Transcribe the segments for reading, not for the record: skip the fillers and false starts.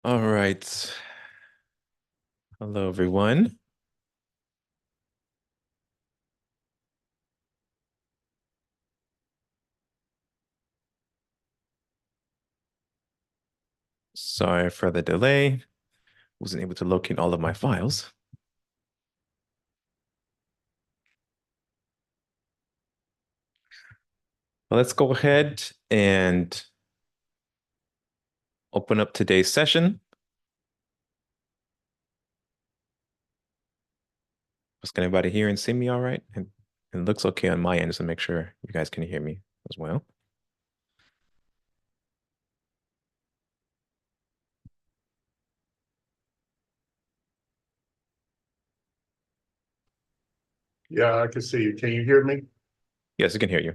All right. Hello, everyone. Sorry for the delay. Wasn't able to locate all of my files. Let's go ahead and open up today's session. Can anybody hear and see me all right? And it looks okay on my end, so make sure you guys can hear me as well. Yeah, I can see you. Can you hear me? Yes, I can hear you.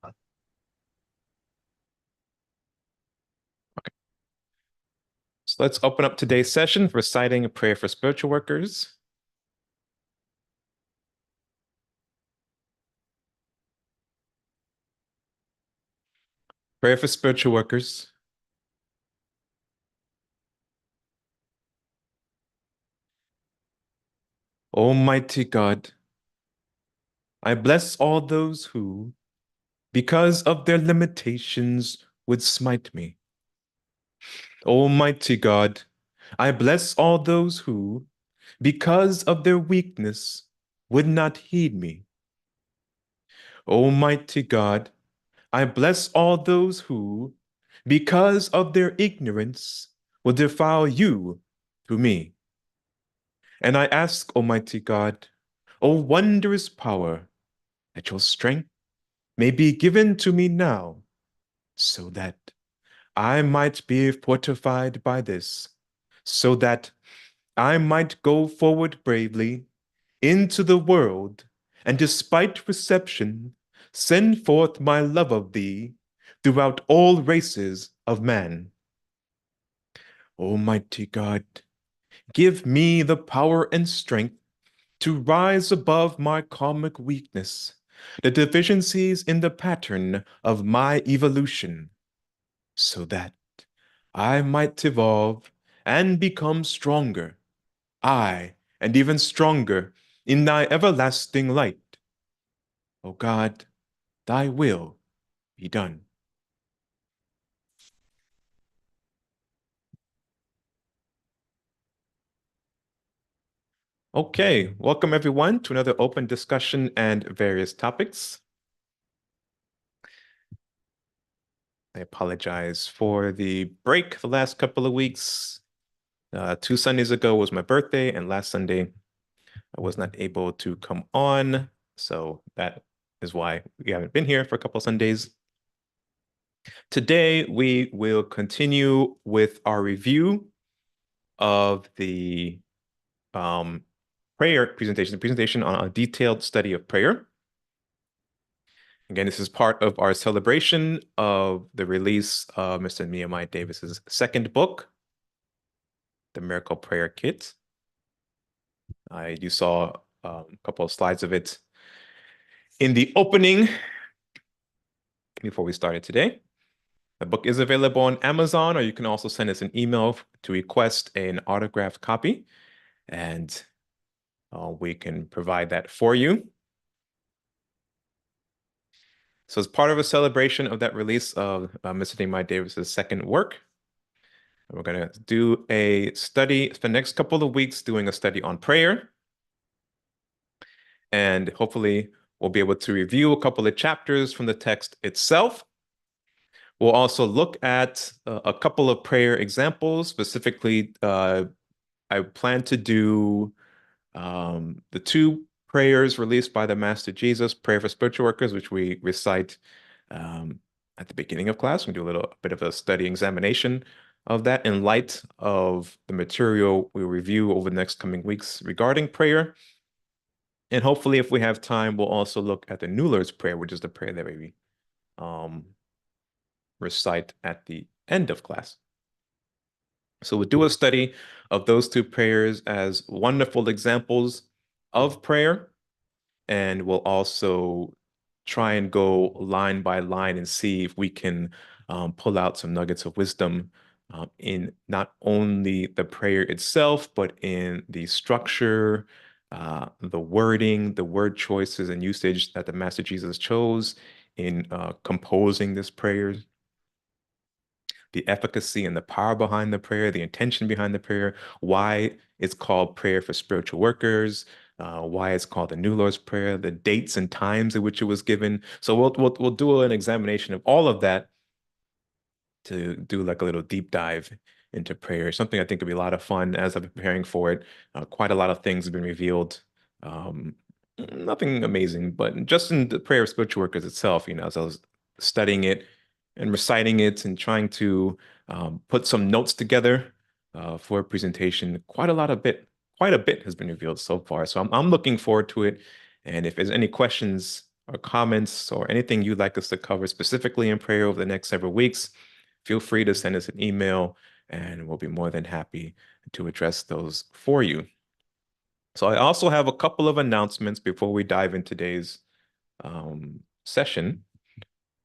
Okay. So let's open up today's session, reciting a prayer for spiritual workers. Prayer for spiritual workers. Almighty God, I bless all those who, because of their limitations, would smite me. Almighty God, I bless all those who, because of their weakness, would not heed me. Almighty God, I bless all those who, because of their ignorance, will defile you through me. And I ask, Almighty God, O wondrous power, that your strength may be given to me now, so that I might be fortified by this, so that I might go forward bravely into the world, and despite reception, send forth my love of thee throughout all races of man. Almighty God, give me the power and strength to rise above my karmic weakness, the deficiencies in the pattern of my evolution, so that I might evolve and become stronger, I, and even stronger in thy everlasting light. O God, thy will be done. Okay, welcome everyone to another open discussion and various topics. I apologize for the break the last couple of weeks. 2 Sundays ago was my birthday, and last Sunday I was not able to come on. So that is why we haven't been here for a couple of Sundays. Today, we will continue with our review of the prayer presentation, the presentation on a detailed study of prayer. Again, this is part of our celebration of the release of Mr. Nehemiah Davis's second book, The Miracle Prayer Kit. You saw a couple of slides of it in the opening before we started today. The book is available on Amazon, or you can also send us an email to request an autographed copy, and we can provide that for you. So as part of a celebration of that release of Mr. Nehemiah Davis's second work, we're going to do a study for the next couple of weeks, doing a study on prayer. And hopefully we'll be able to review a couple of chapters from the text itself. We'll also look at a couple of prayer examples. Specifically, I plan to do the two prayers released by the Master Jesus, Prayer for Spiritual Workers, which we recite at the beginning of class. We do a little bit of a study examination of that in light of the material we'll review over the next coming weeks regarding prayer. And hopefully, if we have time, we'll also look at the New Lord's Prayer, which is the prayer that we recite at the end of class. So we'll do a study of those two prayers as wonderful examples of prayer, and we'll also try and go line by line and see if we can pull out some nuggets of wisdom in not only the prayer itself, but in the structure, the wording, the word choices and usage that the Master Jesus chose in composing this prayer, the efficacy and the power behind the prayer, the intention behind the prayer, why it's called prayer for spiritual workers, why it's called the New Lord's Prayer, the dates and times at which it was given. So we'll do an examination of all of that to do like a little deep dive into prayer. Something I think would be a lot of fun as I'm preparing for it. Quite a lot of things have been revealed. Um, Nothing amazing, but just in the prayer of spiritual workers itself, as I was studying it and reciting it and trying to put some notes together for a presentation, quite a bit has been revealed so far. So I'm looking forward to it. And if there's any questions or comments or anything you'd like us to cover specifically in prayer over the next several weeks, feel free to send us an email and we'll be more than happy to address those for you. So I also have a couple of announcements before we dive in today's session,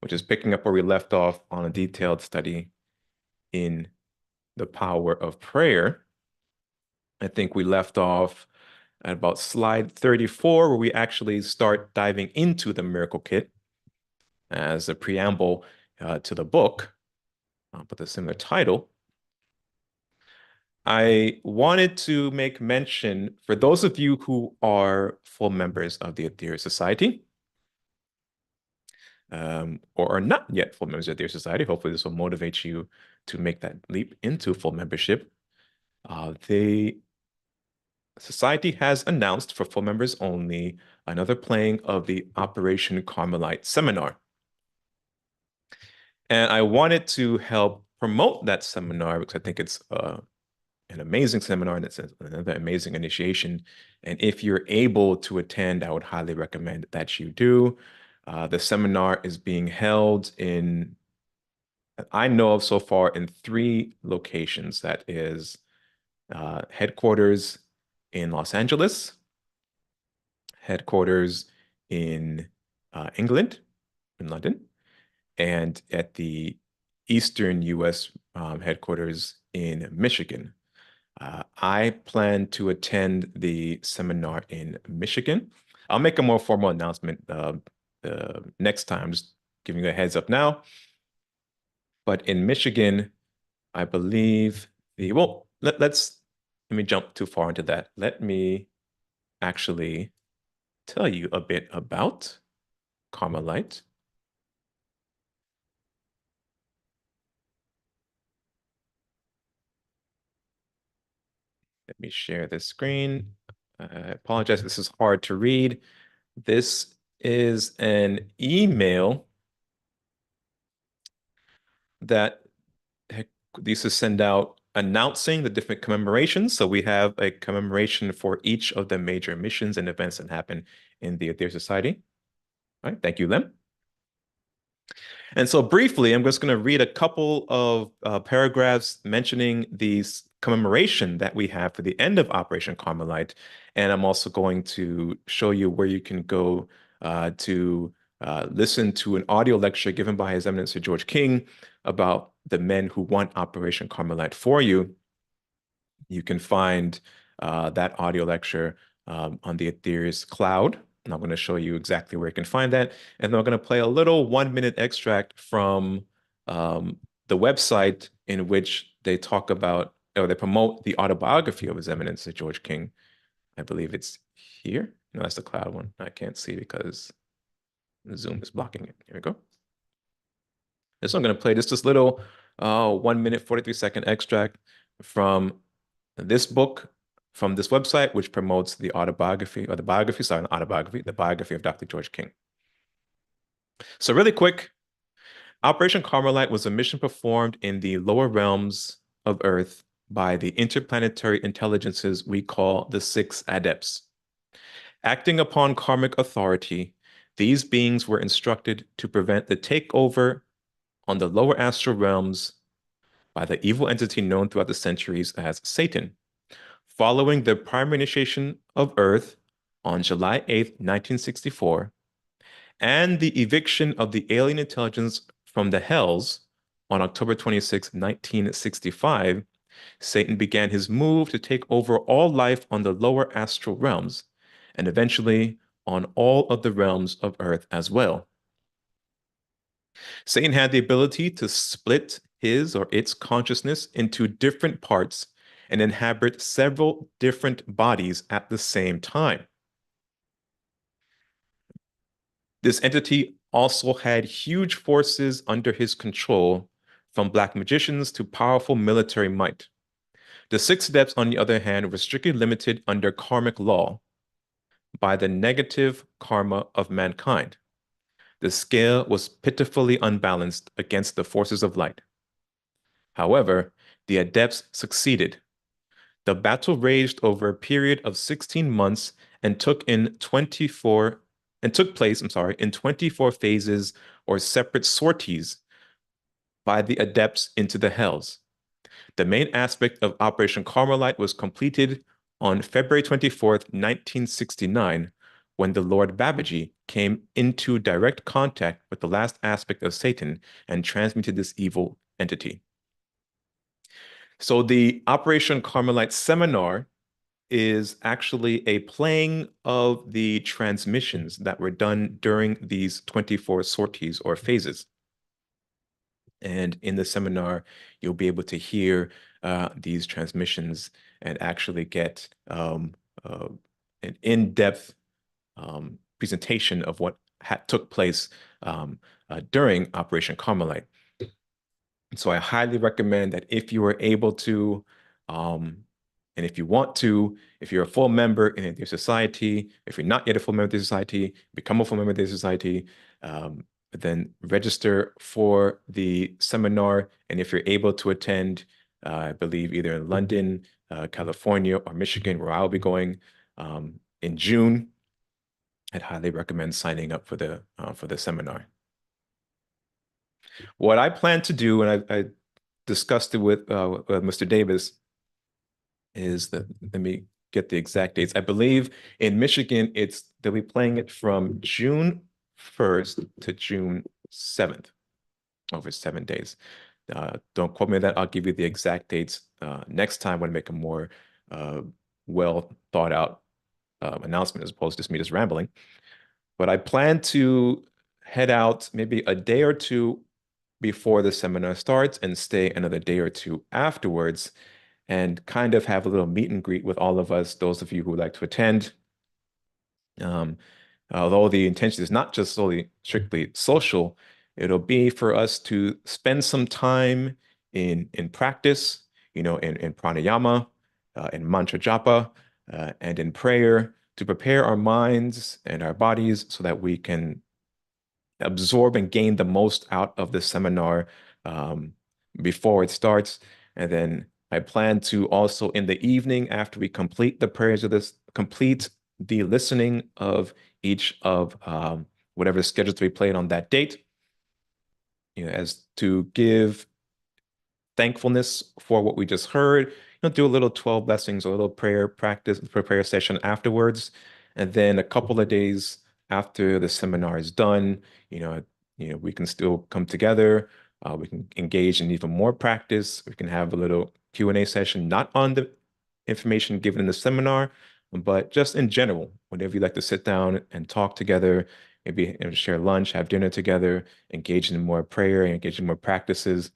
which is picking up where we left off on a detailed study in the power of prayer. I think we left off at about slide 34, where we actually start diving into the miracle kit as a preamble to the book, with a similar title. I wanted to make mention for those of you who are full members of the Aetherius Society, or are not yet full members of the Aetherius Society. Hopefully, this will motivate you to make that leap into full membership. The Society has announced for full members only another playing of the Operation Carmelite seminar. And I wanted to help promote that seminar because I think it's an amazing seminar and it's another amazing initiation. And if you're able to attend, I would highly recommend that you do. The seminar is being held I know of so far, in 3 locations. That is headquarters in Los Angeles, headquarters in England, in London, and at the Eastern US headquarters in Michigan. I plan to attend the seminar in Michigan. I'll make a more formal announcement next time, just giving you a heads up now. But in Michigan, I believe let me jump too far into that. Let me actually tell you a bit about Carmelite. Let me share this screen. I apologize, this is hard to read. This is an email that these to send out announcing the different commemorations. So we have a commemoration for each of the major missions and events that happen in the Aetherius Society. All right, thank you, Lem. And so briefly, I'm just going to read a couple of paragraphs mentioning these commemoration that we have for the end of Operation Carmelite. And I'm also going to show you where you can go to listen to an audio lecture given by His Eminence Sir George King about the men who won Operation Carmelite for you. You can find that audio lecture on the Aetherius Cloud. And I'm going to show you exactly where you can find that. And then I'm going to play a little 1-minute extract from the website in which they talk about, or they promote the autobiography of His Eminence Sir George King. I believe it's here. No, that's the cloud one. I can't see because Zoom is blocking it. Here we go. So I'm going to play this little 1-minute, 43-second extract from this book, from this website, which promotes the autobiography, or the biography, sorry, not autobiography, the biography of Dr. George King. So really quick, Operation Carmelite was a mission performed in the lower realms of Earth by the interplanetary intelligences we call the Six Adepts. Acting upon karmic authority, these beings were instructed to prevent the takeover on the lower astral realms by the evil entity known throughout the centuries as Satan. Following the primary initiation of Earth on July 8, 1964, and the eviction of the alien intelligence from the Hells on October 26, 1965, Satan began his move to take over all life on the lower astral realms, and eventually on all of the realms of Earth as well. Satan had the ability to split his or its consciousness into different parts and inhabit several different bodies at the same time. This entity also had huge forces under his control, from black magicians to powerful military might. The six depths, on the other hand, were strictly limited under karmic law by the negative karma of mankind. The scale was pitifully unbalanced against the forces of light. However, the adepts succeeded. The battle raged over a period of 16 months and took place, in 24 phases or separate sorties by the adepts into the hells. The main aspect of Operation Carmelite was completed on February 24th, 1969, when the Lord Babaji came into direct contact with the last aspect of Satan and transmuted this evil entity. So the Operation Carmelite seminar is actually a playing of the transmissions that were done during these 24 sorties or phases. And in the seminar, you'll be able to hear these transmissions and actually get an in-depth presentation of what took place during Operation Carmelite. So I highly recommend that if you are able to, and if you want to, if you're a full member in their society, if you're not yet a full member of the society, become a full member of the society, then register for the seminar. And if you're able to attend, I believe either in London, California, or Michigan, where I'll be going in June, I'd highly recommend signing up for the seminar. What I plan to do, and I discussed it with Mr. Davis, is that, let me get the exact dates. I believe in Michigan, they'll be playing it from June 1st to June 7th, over 7 days. Don't quote me on that. I'll give you the exact dates next time when I make a more well thought out announcement as opposed to just me just rambling. But I plan to head out maybe a day or two before the seminar starts and stay another day or two afterwards and kind of have a little meet and greet with all of us, those of you who would like to attend. Although the intention is not just solely strictly social, it'll be for us to spend some time in practice, in pranayama, in mantra japa, and in prayer to prepare our minds and our bodies so that we can absorb and gain the most out of the seminar before it starts. And then I plan to also in the evening, after we complete the prayers of this, complete the listening of each of whatever scheduled to be played on that date, as to give thankfulness for what we just heard. Do a little 12 blessings, a little prayer practice, prayer session afterwards. And then a couple of days after the seminar is done, we can still come together. We can engage in even more practice. We can have a little Q&A session, not on the information given in the seminar, but just in general, whenever you like to sit down and talk together, maybe share lunch, have dinner together, engage in more prayer, engage in more practices.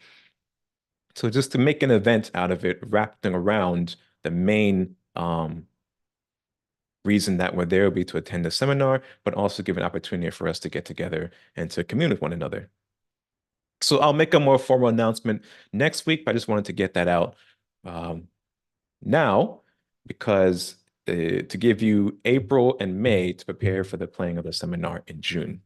So just to make an event out of it, wrapping around the main reason that we're there will be to attend the seminar, but also give an opportunity for us to get together and to commune with one another. So I'll make a more formal announcement next week, but I just wanted to get that out now because to give you April and May to prepare for the playing of the seminar in June.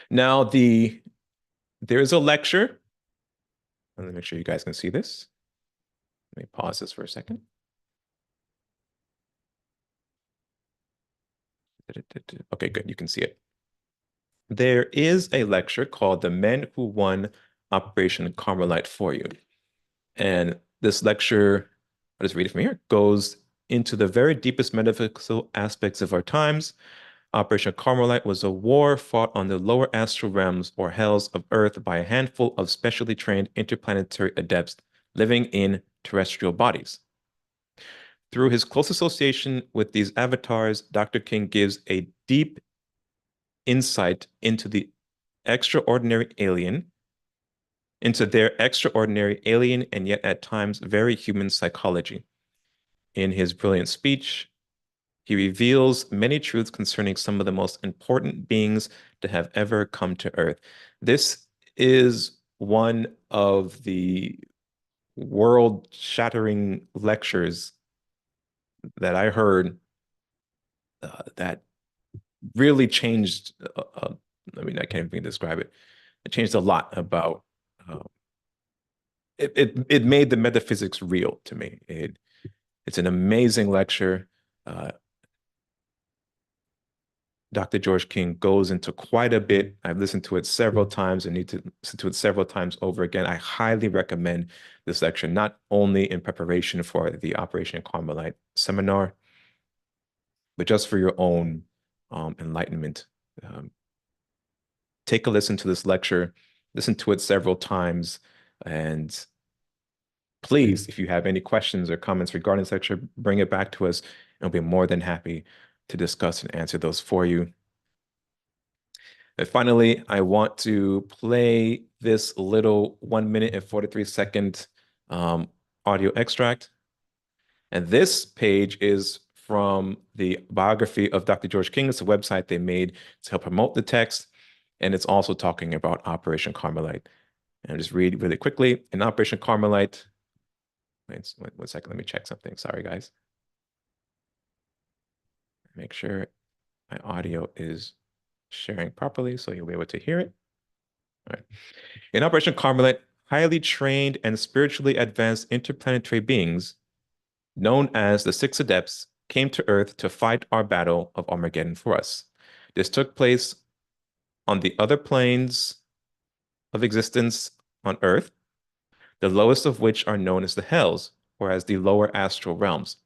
Now, there's a lecture. Let me make sure you guys can see this. Let me pause this for a second. Okay, good. You can see it. There is a lecture called The Men Who Won Operation Carmelite for You. And this lecture, I'll just read it from here, goes into the very deepest metaphysical aspects of our times, Operation Carmelite was a war fought on the lower astral realms or hells of Earth by a handful of specially trained interplanetary adepts living in terrestrial bodies. Through his close association with these avatars, Dr. King gives a deep insight into their extraordinary alien and yet at times very human psychology. In his brilliant speech, he reveals many truths concerning some of the most important beings to have ever come to Earth. This is one of the world-shattering lectures that I heard that really changed. I mean, I can't even describe it. It changed a lot about. It made the metaphysics real to me. It's an amazing lecture. Dr. George King goes into quite a bit. I've listened to it several times and need to listen to it several times over again. I highly recommend this lecture, not only in preparation for the Operation Carmelite seminar, but just for your own enlightenment. Take a listen to this lecture, listen to it several times, and please, if you have any questions or comments regarding this lecture, bring it back to us, and we'll be more than happy to discuss and answer those for you. And finally, I want to play this little 1 minute and 43-second audio extract. And this page is from the biography of Dr. George King. It's a website they made to help promote the text. And it's also talking about Operation Carmelite. And I'll just read really quickly. In Operation Carmelite, wait 1 second, let me check something. Sorry, guys. Make sure my audio is sharing properly so you'll be able to hear it. All right. In Operation Carmelite, highly trained and spiritually advanced interplanetary beings known as the Six Adepts came to Earth to fight our battle of Armageddon for us. This took place on the other planes of existence on Earth, the lowest of which are known as the hells, or as the lower astral realms.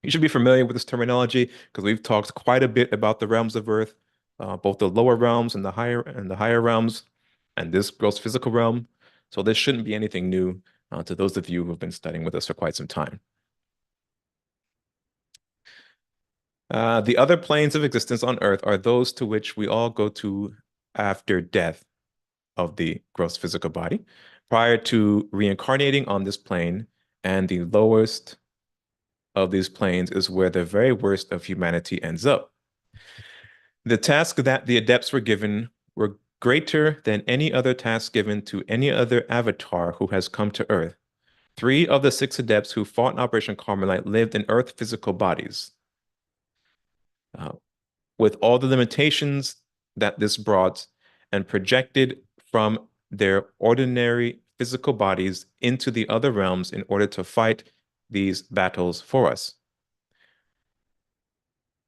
You should be familiar with this terminology because we've talked quite a bit about the realms of Earth, both the lower realms and the higher realms, and this gross physical realm. So this shouldn't be anything new to those of you who have been studying with us for quite some time. The other planes of existence on Earth are those to which we all go to after death of the gross physical body, prior to reincarnating on this plane, and the lowest of these planes is where the very worst of humanity ends up. The tasks that the adepts were given were greater than any other task given to any other avatar who has come to Earth. 3 of the 6 adepts who fought in Operation Carmelite lived in Earth physical bodies. With all the limitations that this brought, and projected from their ordinary physical bodies into the other realms in order to fight these battles for us.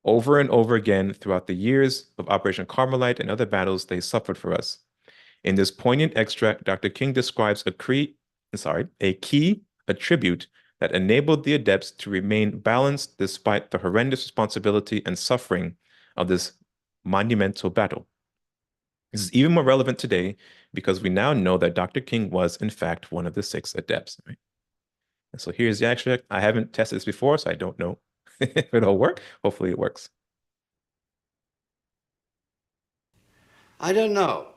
Over and over again throughout the years of Operation Carmelite and other battles, they suffered for us. In this poignant extract, Dr. King describes a key attribute that enabled the adepts to remain balanced despite the horrendous responsibility and suffering of this monumental battle. This is even more relevant today because we now know that Dr. King was, in fact, one of the 6 adepts. Right? And so here's the extract. I haven't tested this before, so I don't know if it'll work. Hopefully it works. I don't know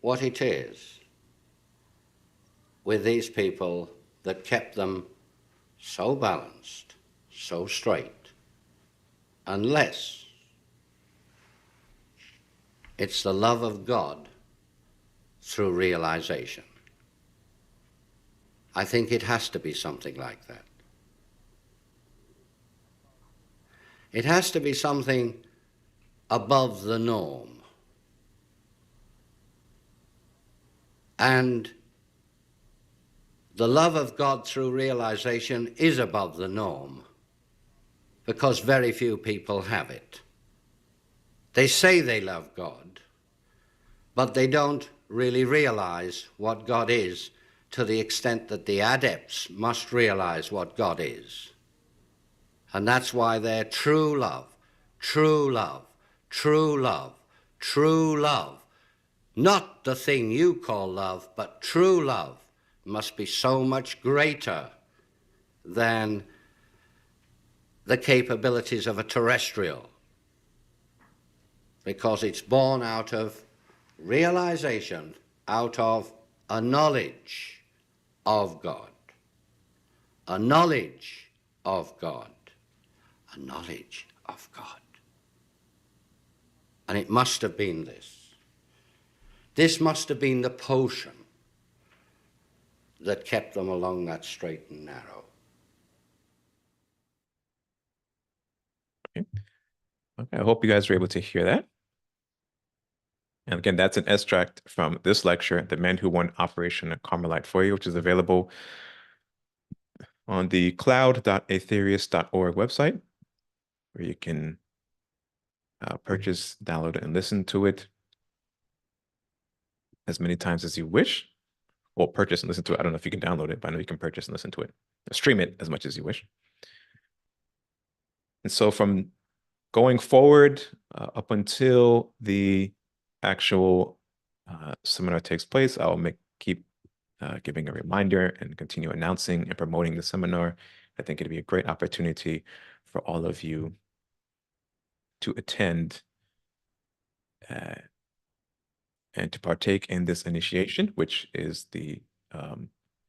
what it is with these people that kept them so balanced, so straight, unless it's the love of God through realization. I think it has to be something like that. It has to be something above the norm. And the love of God through realization is above the norm because very few people have it. They say they love God, but they don't really realize what God is to the extent that the adepts must realize what God is. And that's why their true love True love, true love, true love. Not the thing you call love, but true love must be so much greater than the capabilities of a terrestrial, because it's born out of realization, out of a knowledge of God. A knowledge of God. A knowledge of God. And it must have been this. This must have been the potion that kept them along that straight and narrow. Okay. Okay, I hope you guys were able to hear that. And again, that's an extract from this lecture, The Men Who Won Operation Carmelite for you, which is available on the cloud.aetherius.org website, where you can purchase, download it, and listen to it as many times as you wish. Or purchase and listen to it. I don't know if you can download it, but I know you can purchase and listen to it. Stream it as much as you wish. And so from going forward up until the actual seminar takes place, I'll keep giving a reminder and continue announcing and promoting the seminar. I think it'd be a great opportunity for all of you to attend and to partake in this initiation, which is the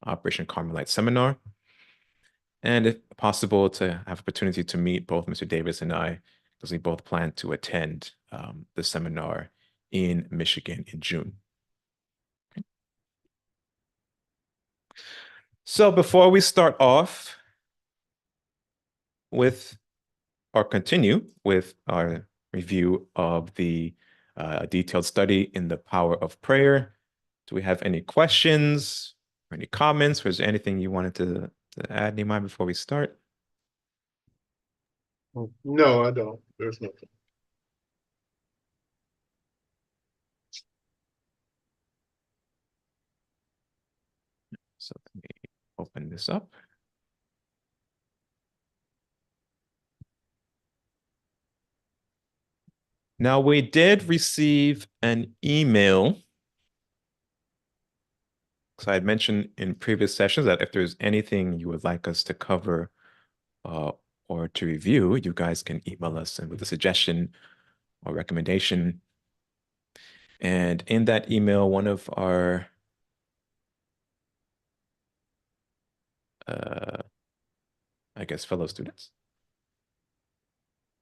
Operation Carmelite Seminar. And if possible, to have opportunity to meet both Mr. Davis and I, because we both plan to attend the seminar in Michigan in June. Okay. So before we start off with or continue with our review of the detailed study in the power of prayer, do we have any questions or any comments? Was there anything you wanted to add, Nehemiah, before we start? No, I don't. There's nothing. So let me open this up. Now, we did receive an email. So I had mentioned in previous sessions that if there's anything you would like us to cover or to review, you guys can email us and with a suggestion or recommendation. And in that email, one of our I guess fellow students.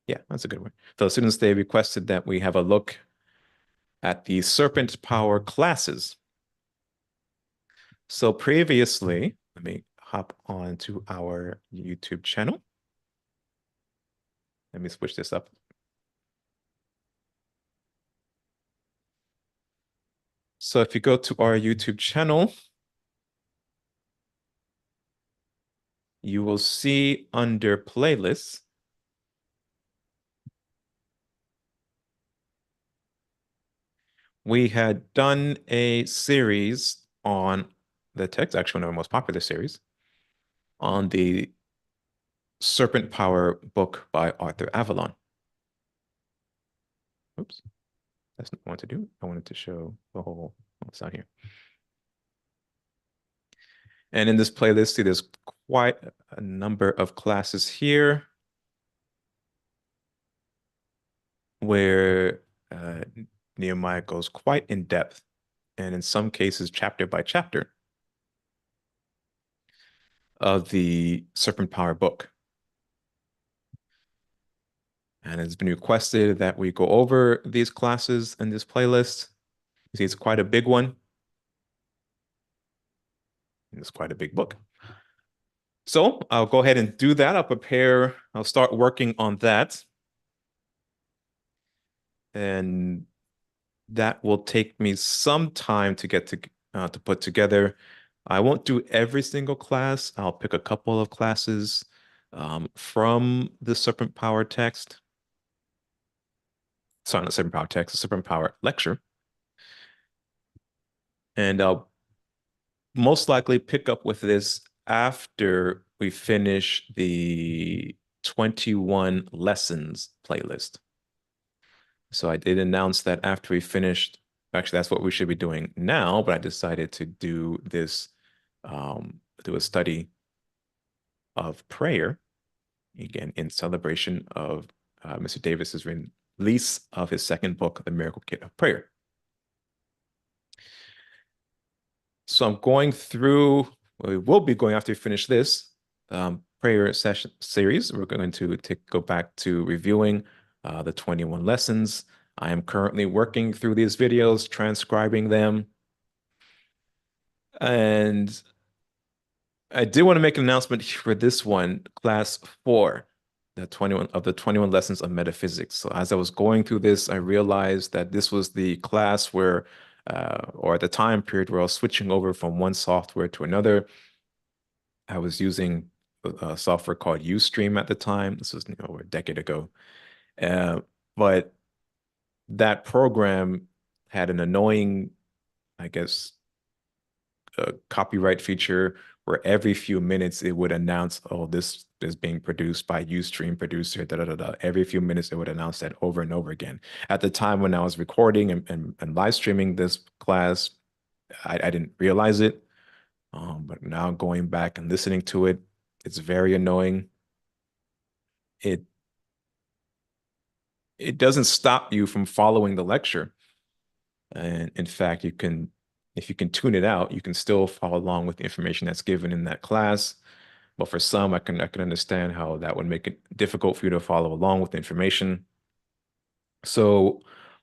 Yeah, that's a good word. Fellow students, they requested that we have a look at the Serpent Power classes. So previously, let me hop on to our YouTube channel. Let me switch this up. So if you go to our YouTube channel, you will see under playlists, we had done a series on the text, actually one of our most popular series, on the Serpent Power book by Arthur Avalon. Oops, that's not what I wanted to do. I wanted to show the whole, oh, it's not here. And in this playlist, see, there's quite a number of classes here where Nehemiah goes quite in depth, and in some cases, chapter by chapter of the Serpent Power book. And it's been requested that we go over these classes in this playlist. See, it's quite a big one. It's quite a big book. So I'll go ahead and do that. I'll start working on that. And that will take me some time to get to put together. I won't do every single class. I'll pick a couple of classes from the Serpent Power text. Sorry, not Serpent Power text, the Serpent Power lecture. And I'll most likely pick up with this after we finish the 21 lessons playlist. So I did announce that after we finished, actually, that's what we should be doing now, but I decided to do this, do a study of prayer, again, in celebration of Mr. Davis's release of his second book, The Miracle Kit of Prayer. So I'm going through, we will be going after we finish this prayer session series. We're going to go back to reviewing the 21 lessons. I am currently working through these videos, transcribing them. And I did want to make an announcement for this one, class 4, the 21 lessons of metaphysics. So as I was going through this, I realized that this was the class where or at the time period where I was switching over from one software to another. I was using a software called Ustream at the time. This was over a decade ago. But that program had an annoying, I guess, copyright feature where every few minutes it would announce, oh, this is being produced by Ustream producer, da da da da. Every few minutes it would announce that over and over again. At the time when I was recording and live streaming this class, I didn't realize it. But now going back and listening to it, it's very annoying. It doesn't stop you from following the lecture. And in fact, if you can tune it out, you can still follow along with the information that's given in that class. But for some, I can understand how that would make it difficult for you to follow along with the information. So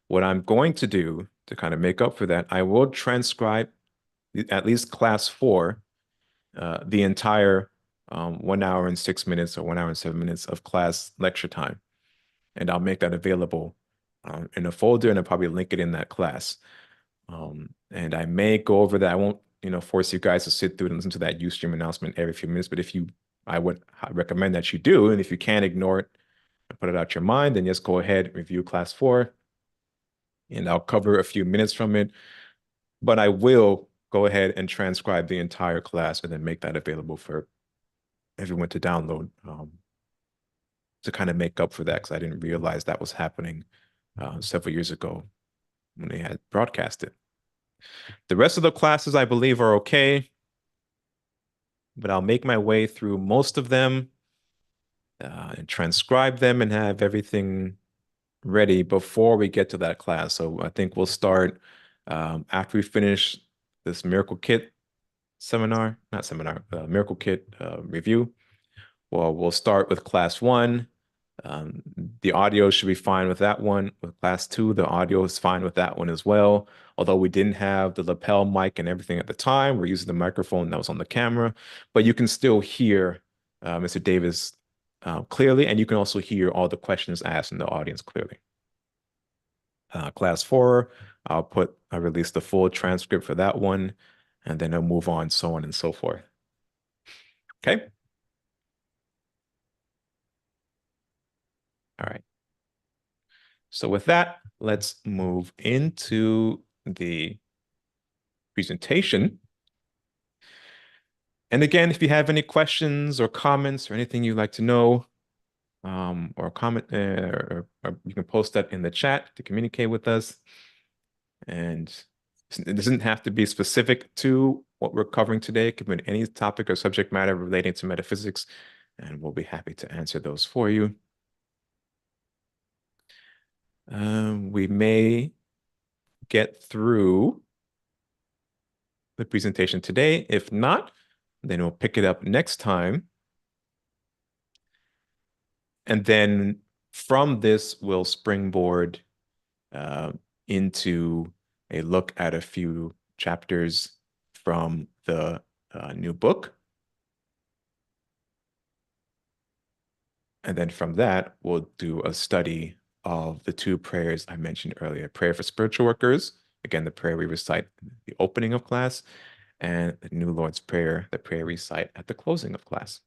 what I'm going to do to kind of make up for that, I will transcribe at least class 4, the entire 1 hour and 6 minutes or 1 hour and 7 minutes of class lecture time. And I'll make that available in a folder, and I'll probably link it in that class. And I may go over that. I won't, force you guys to sit through and listen to that Ustream announcement every few minutes. But I would recommend that you do. And if you can't ignore it and put it out your mind, then just go ahead and review class 4. And I'll cover a few minutes from it. But I will go ahead and transcribe the entire class and then make that available for everyone to download to kind of make up for that, because I didn't realize that was happening several years ago when they had broadcast it. The rest of the classes, I believe, are okay, but I'll make my way through most of them and transcribe them and have everything ready before we get to that class. So I think we'll start after we finish this Miracle Kit Miracle Kit review. Well, we'll start with class 1. The audio should be fine with that one. With class 2, the audio is fine with that one as well. Although we didn't have the lapel mic and everything at the time, we're using the microphone that was on the camera, but you can still hear Mr. Davis clearly, and you can also hear all the questions asked in the audience clearly. Class 4, I'll release the full transcript for that one, and then I'll move on, so on and so forth. Okay. All right. So with that, let's move into the presentation. And again, if you have any questions or comments or anything you'd like to know, or comment, or you can post that in the chat to communicate with us. And it doesn't have to be specific to what we're covering today. It could be any topic or subject matter relating to metaphysics, and we'll be happy to answer those for you. We may get through the presentation today. If not, then we'll pick it up next time. And then from this, we'll springboard into a look at a few chapters from the new book. And then from that, we'll do a study of the 2 prayers I mentioned earlier: prayer for spiritual workers, again, the prayer we recite at the opening of class, and the New Lord's Prayer, the prayer we recite at the closing of class.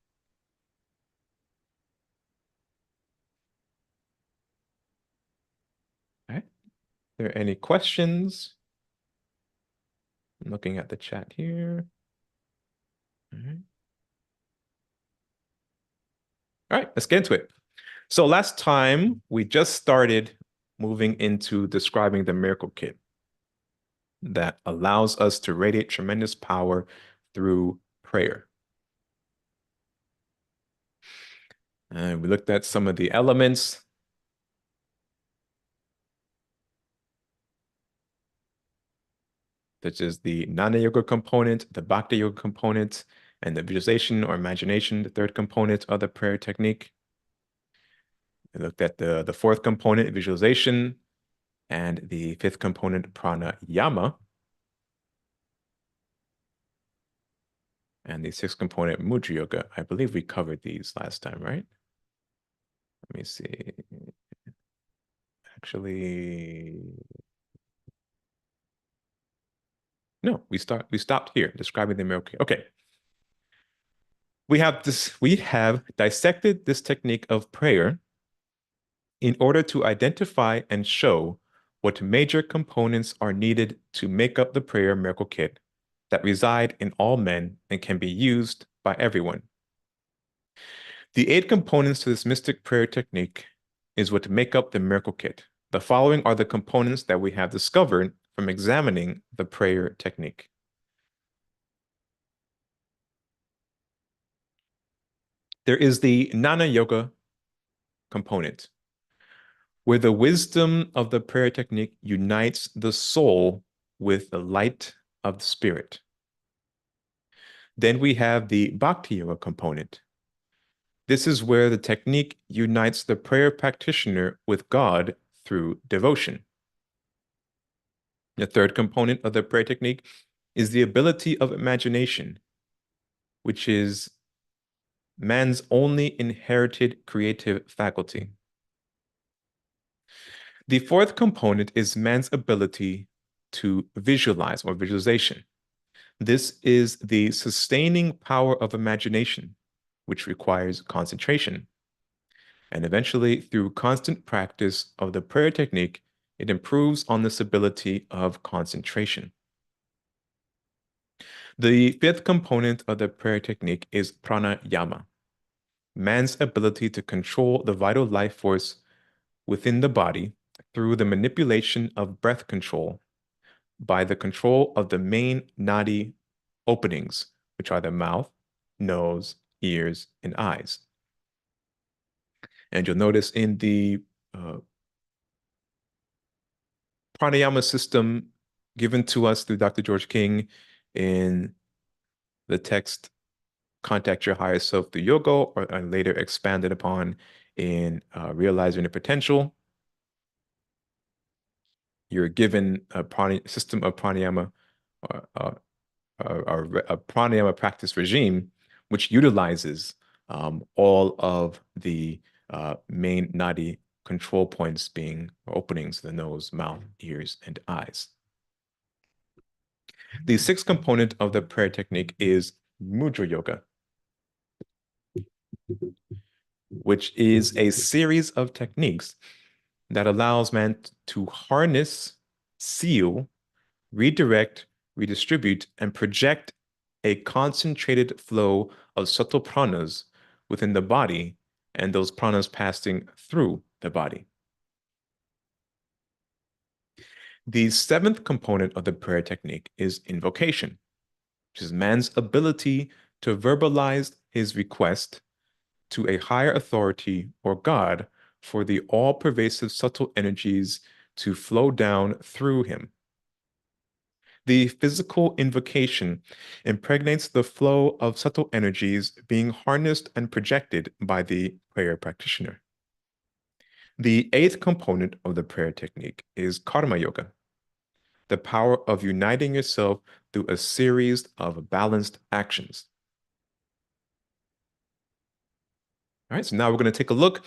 All right. Are there any questions? I'm looking at the chat here. All right. All right, let's get into it. So last time we just started moving into describing the miracle kit that allows us to radiate tremendous power through prayer. And we looked at some of the elements. Such as the Jnana Yoga component, the Bhakti Yoga component, and the visualization or imagination, the third component of the prayer technique. We looked at the fourth component, visualization, and the fifth component, pranayama, and the sixth component, mudra yoga. I believe we covered these last time, right? Let me see. Actually, no, we stopped here describing the miracle. Okay. We have dissected this technique of prayer in order to identify and show what major components are needed to make up the prayer miracle kit that reside in all men and can be used by everyone. The 8 components to this mystic prayer technique is what make up the miracle kit. The following are the components that we have discovered from examining the prayer technique. There is the Jnana Yoga component, where the wisdom of the prayer technique unites the soul with the light of the spirit. Then we have the Bhakti Yoga component. This is where the technique unites the prayer practitioner with God through devotion. The third component of the prayer technique is the ability of imagination, which is man's only inherited creative faculty. The fourth component is man's ability to visualize or visualization. This is the sustaining power of imagination, which requires concentration. And eventually, through constant practice of the prayer technique, it improves on this ability of concentration. The fifth component of the prayer technique is pranayama, man's ability to control the vital life force within the body through the manipulation of breath control by the control of the main nadi openings, which are the mouth, nose, ears, and eyes. And you'll notice in the pranayama system given to us through Dr. George King in the text Contact Your Higher Self Through Yoga, or later expanded upon in Realizing the Potential. You're given a system of pranayama, a pranayama practice regime, which utilizes all of the main nadi control points being openings, the nose, mouth, ears, and eyes. The sixth component of the prayer technique is mudra yoga, which is a series of techniques that allows man to harness, seal, redirect, redistribute, and project a concentrated flow of subtle pranas within the body and those pranas passing through the body. The seventh component of the prayer technique is invocation, which is man's ability to verbalize his request to a higher authority or God for the all-pervasive subtle energies to flow down through him. The physical invocation impregnates the flow of subtle energies being harnessed and projected by the prayer practitioner. The eighth component of the prayer technique is karma yoga, the power of uniting yourself through a series of balanced actions. All right, so now we're going to take a look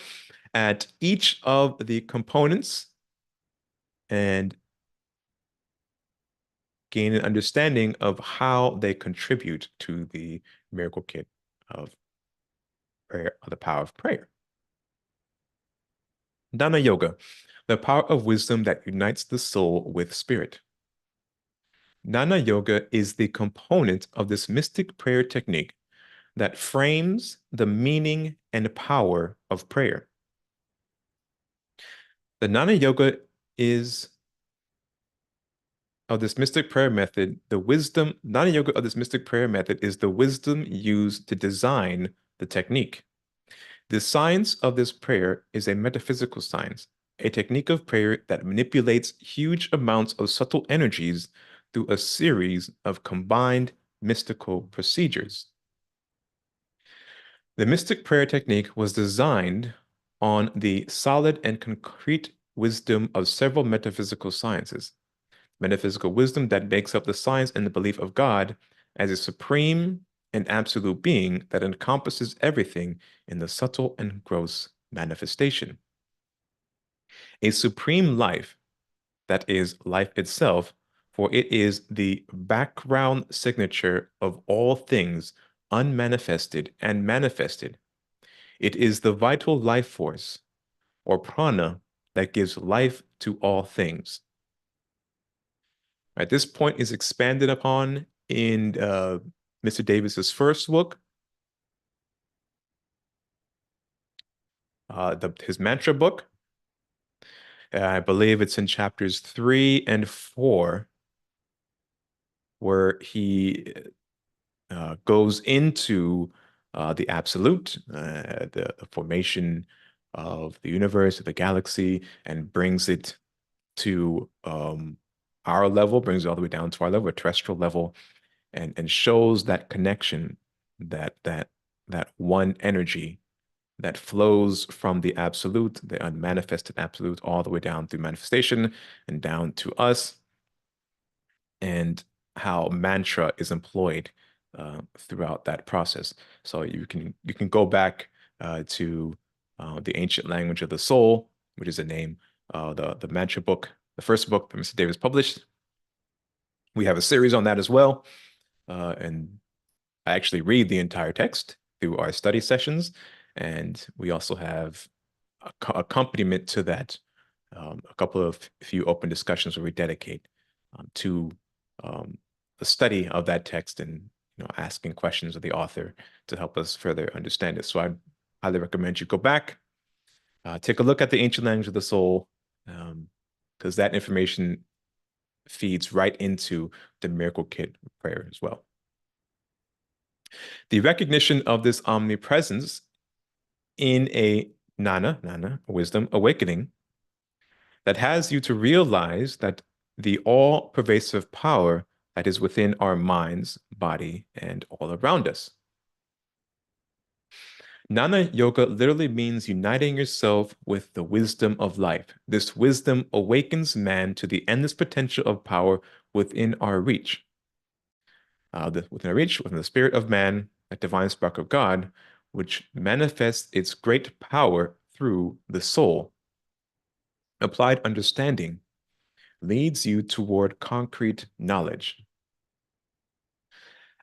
at each of the components and gain an understanding of how they contribute to the miracle kit of prayer, of the power of prayer. Jnana Yoga, the power of wisdom that unites the soul with spirit. Jnana Yoga is the component of this mystic prayer technique that frames the meaning and power of prayer. The Jnana Yoga is of this mystic prayer method, Jnana Yoga of this mystic prayer method is the wisdom used to design the technique. The science of this prayer is a metaphysical science, a technique of prayer that manipulates huge amounts of subtle energies through a series of combined mystical procedures. The mystic prayer technique was designed on the solid and concrete wisdom of several metaphysical sciences. Metaphysical wisdom that makes up the science and the belief of God as a supreme and absolute being that encompasses everything in the subtle and gross manifestation. A supreme life that is life itself, for it is the background signature of all things unmanifested and manifested. It is the vital life force, or prana, that gives life to all things. Right, this point is expanded upon in Mr. Davis's first book, his mantra book. I believe it's in chapters 3 and 4, where he goes into the absolute, the formation of the universe, of the galaxy, and brings it to our level, brings it all the way down to our level, a terrestrial level, and shows that connection, that one energy that flows from the absolute, the unmanifested absolute, all the way down through manifestation and down to us, and how mantra is employed throughout that process. So you can go back to the Ancient Language of the Soul, which is the name the mantra book, the first book that Mr. Davis published. We have a series on that as well, and I actually read the entire text through our study sessions, and we also have accompaniment to that, a few open discussions where we dedicate to the study of that text and asking questions of the author to help us further understand it. So I highly recommend you go back, take a look at the Ancient Language of the Soul, because that information feeds right into the Miracle Kit prayer as well. The recognition of this omnipresence in a jnana, wisdom awakening, that has you to realize that the all-pervasive power that is within our minds, body, and all around us. Jnana Yoga literally means uniting yourself with the wisdom of life. This wisdom awakens man to the endless potential of power within our reach. Within the spirit of man, that divine spark of God, which manifests its great power through the soul. Applied understanding leads you toward concrete knowledge.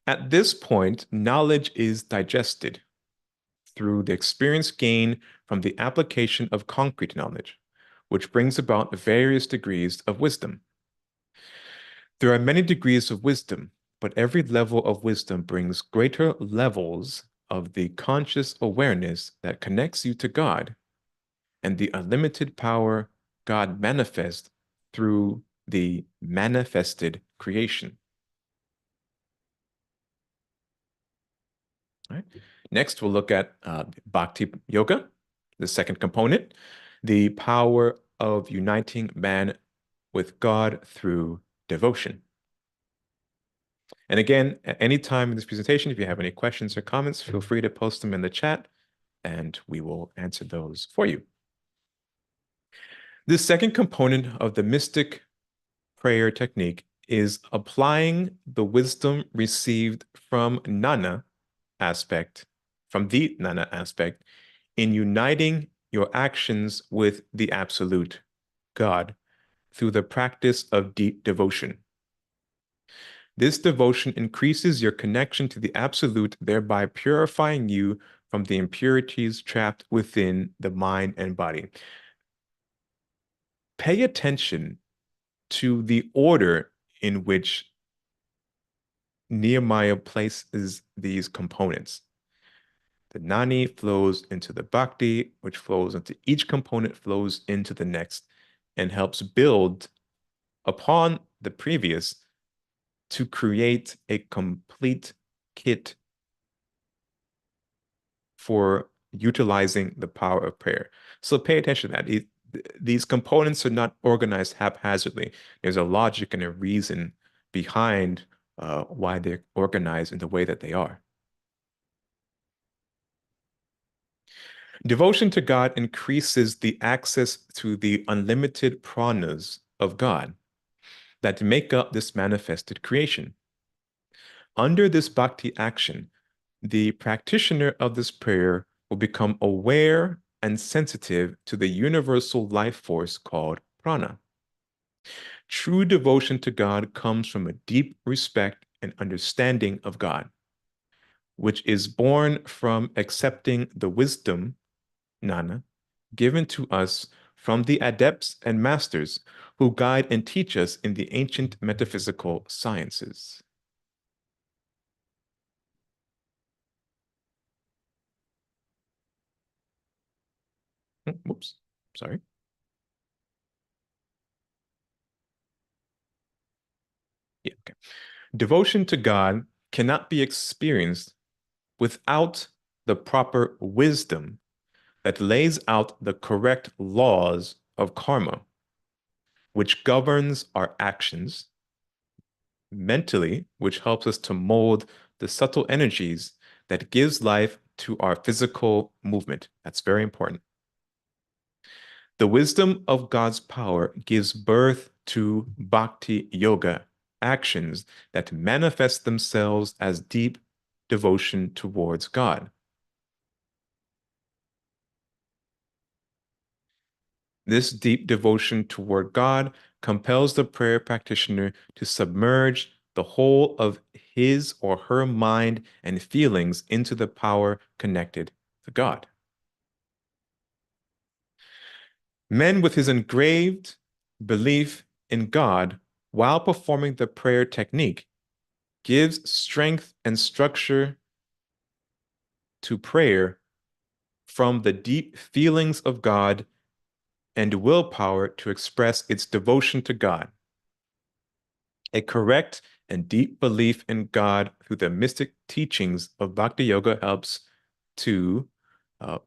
At this point, knowledge is digested through the experience gained from the application of concrete knowledge, which brings about various degrees of wisdom. There are many degrees of wisdom, but every level of wisdom brings greater levels of the conscious awareness that connects you to God and the unlimited power God manifests through the manifested creation. All right. Next, we'll look at Bhakti Yoga, the second component, the power of uniting man with God through devotion. And again, at any time in this presentation, if you have any questions or comments, feel free to post them in the chat, and we will answer those for you. The second component of the mystic prayer technique is applying the wisdom received from the jnana aspect, in uniting your actions with the absolute God through the practice of deep devotion. This devotion increases your connection to the absolute, thereby purifying you from the impurities trapped within the mind and body. Pay attention to the order in which Nehemiah places these components. The Nani flows into the Bhakti, which flows into each component, flows into the next, and helps build upon the previous to create a complete kit for utilizing the power of prayer. So pay attention to that. These components are not organized haphazardly. There's a logic and a reason behind why they're organized in the way that they are. Devotion to God increases the access to the unlimited pranas of God that make up this manifested creation. Under this bhakti action, the practitioner of this prayer will become aware and sensitive to the universal life force called prana. True devotion to God comes from a deep respect and understanding of God, which is born from accepting the wisdom, Nana, given to us from the adepts and masters who guide and teach us in the ancient metaphysical sciences. Whoops, sorry. Yeah, okay. Devotion to God cannot be experienced without the proper wisdom that lays out the correct laws of karma, which governs our actions mentally, which helps us to mold the subtle energies that gives life to our physical movement. That's very important. The wisdom of God's power gives birth to bhakti yoga actions that manifest themselves as deep devotion towards God. This deep devotion toward God compels the prayer practitioner to submerge the whole of his or her mind and feelings into the power connected to God. Men with his engraved belief in God while performing the prayer technique gives strength and structure to prayer from the deep feelings of God and willpower to express its devotion to God. A correct and deep belief in God through the mystic teachings of Bhakti Yoga helps to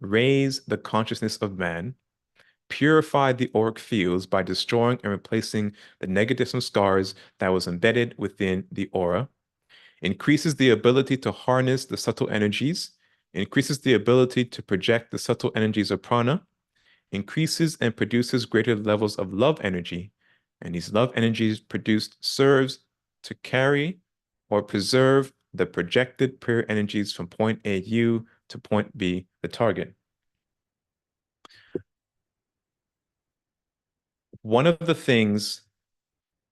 raise the consciousness of man, purify the auric fields by destroying and replacing the negative samskaras that was embedded within the aura, increases the ability to harness the subtle energies, increases the ability to project the subtle energies of prana, increases and produces greater levels of love energy, and these love energies produced serves to carry or preserve the projected prayer energies from point A, U, to point B, the target. One of the things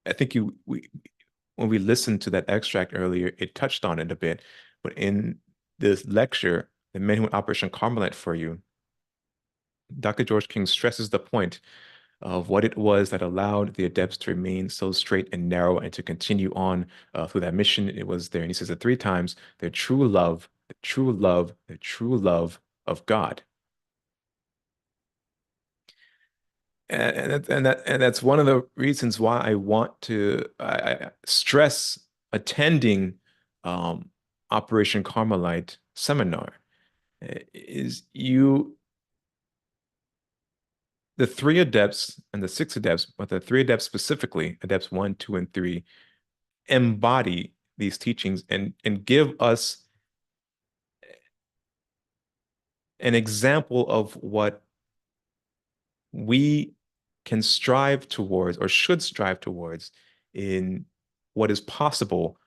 I think when we listened to that extract earlier, it touched on it a bit, but in this lecture, The Men Who Went Operation Carmelite for You, Dr. George King stresses the point of what it was that allowed the adepts to remain so straight and narrow and to continue on through that mission. It was there, and he says it 3 times, their true love, the true love, the true love of God. And that's one of the reasons why I want to I stress attending Operation Carmelite seminar is the 3 adepts and the 6 adepts, but the 3 adepts specifically, adepts 1, 2, and 3, embody these teachings and give us an example of what we can strive towards or should strive towards in what is possible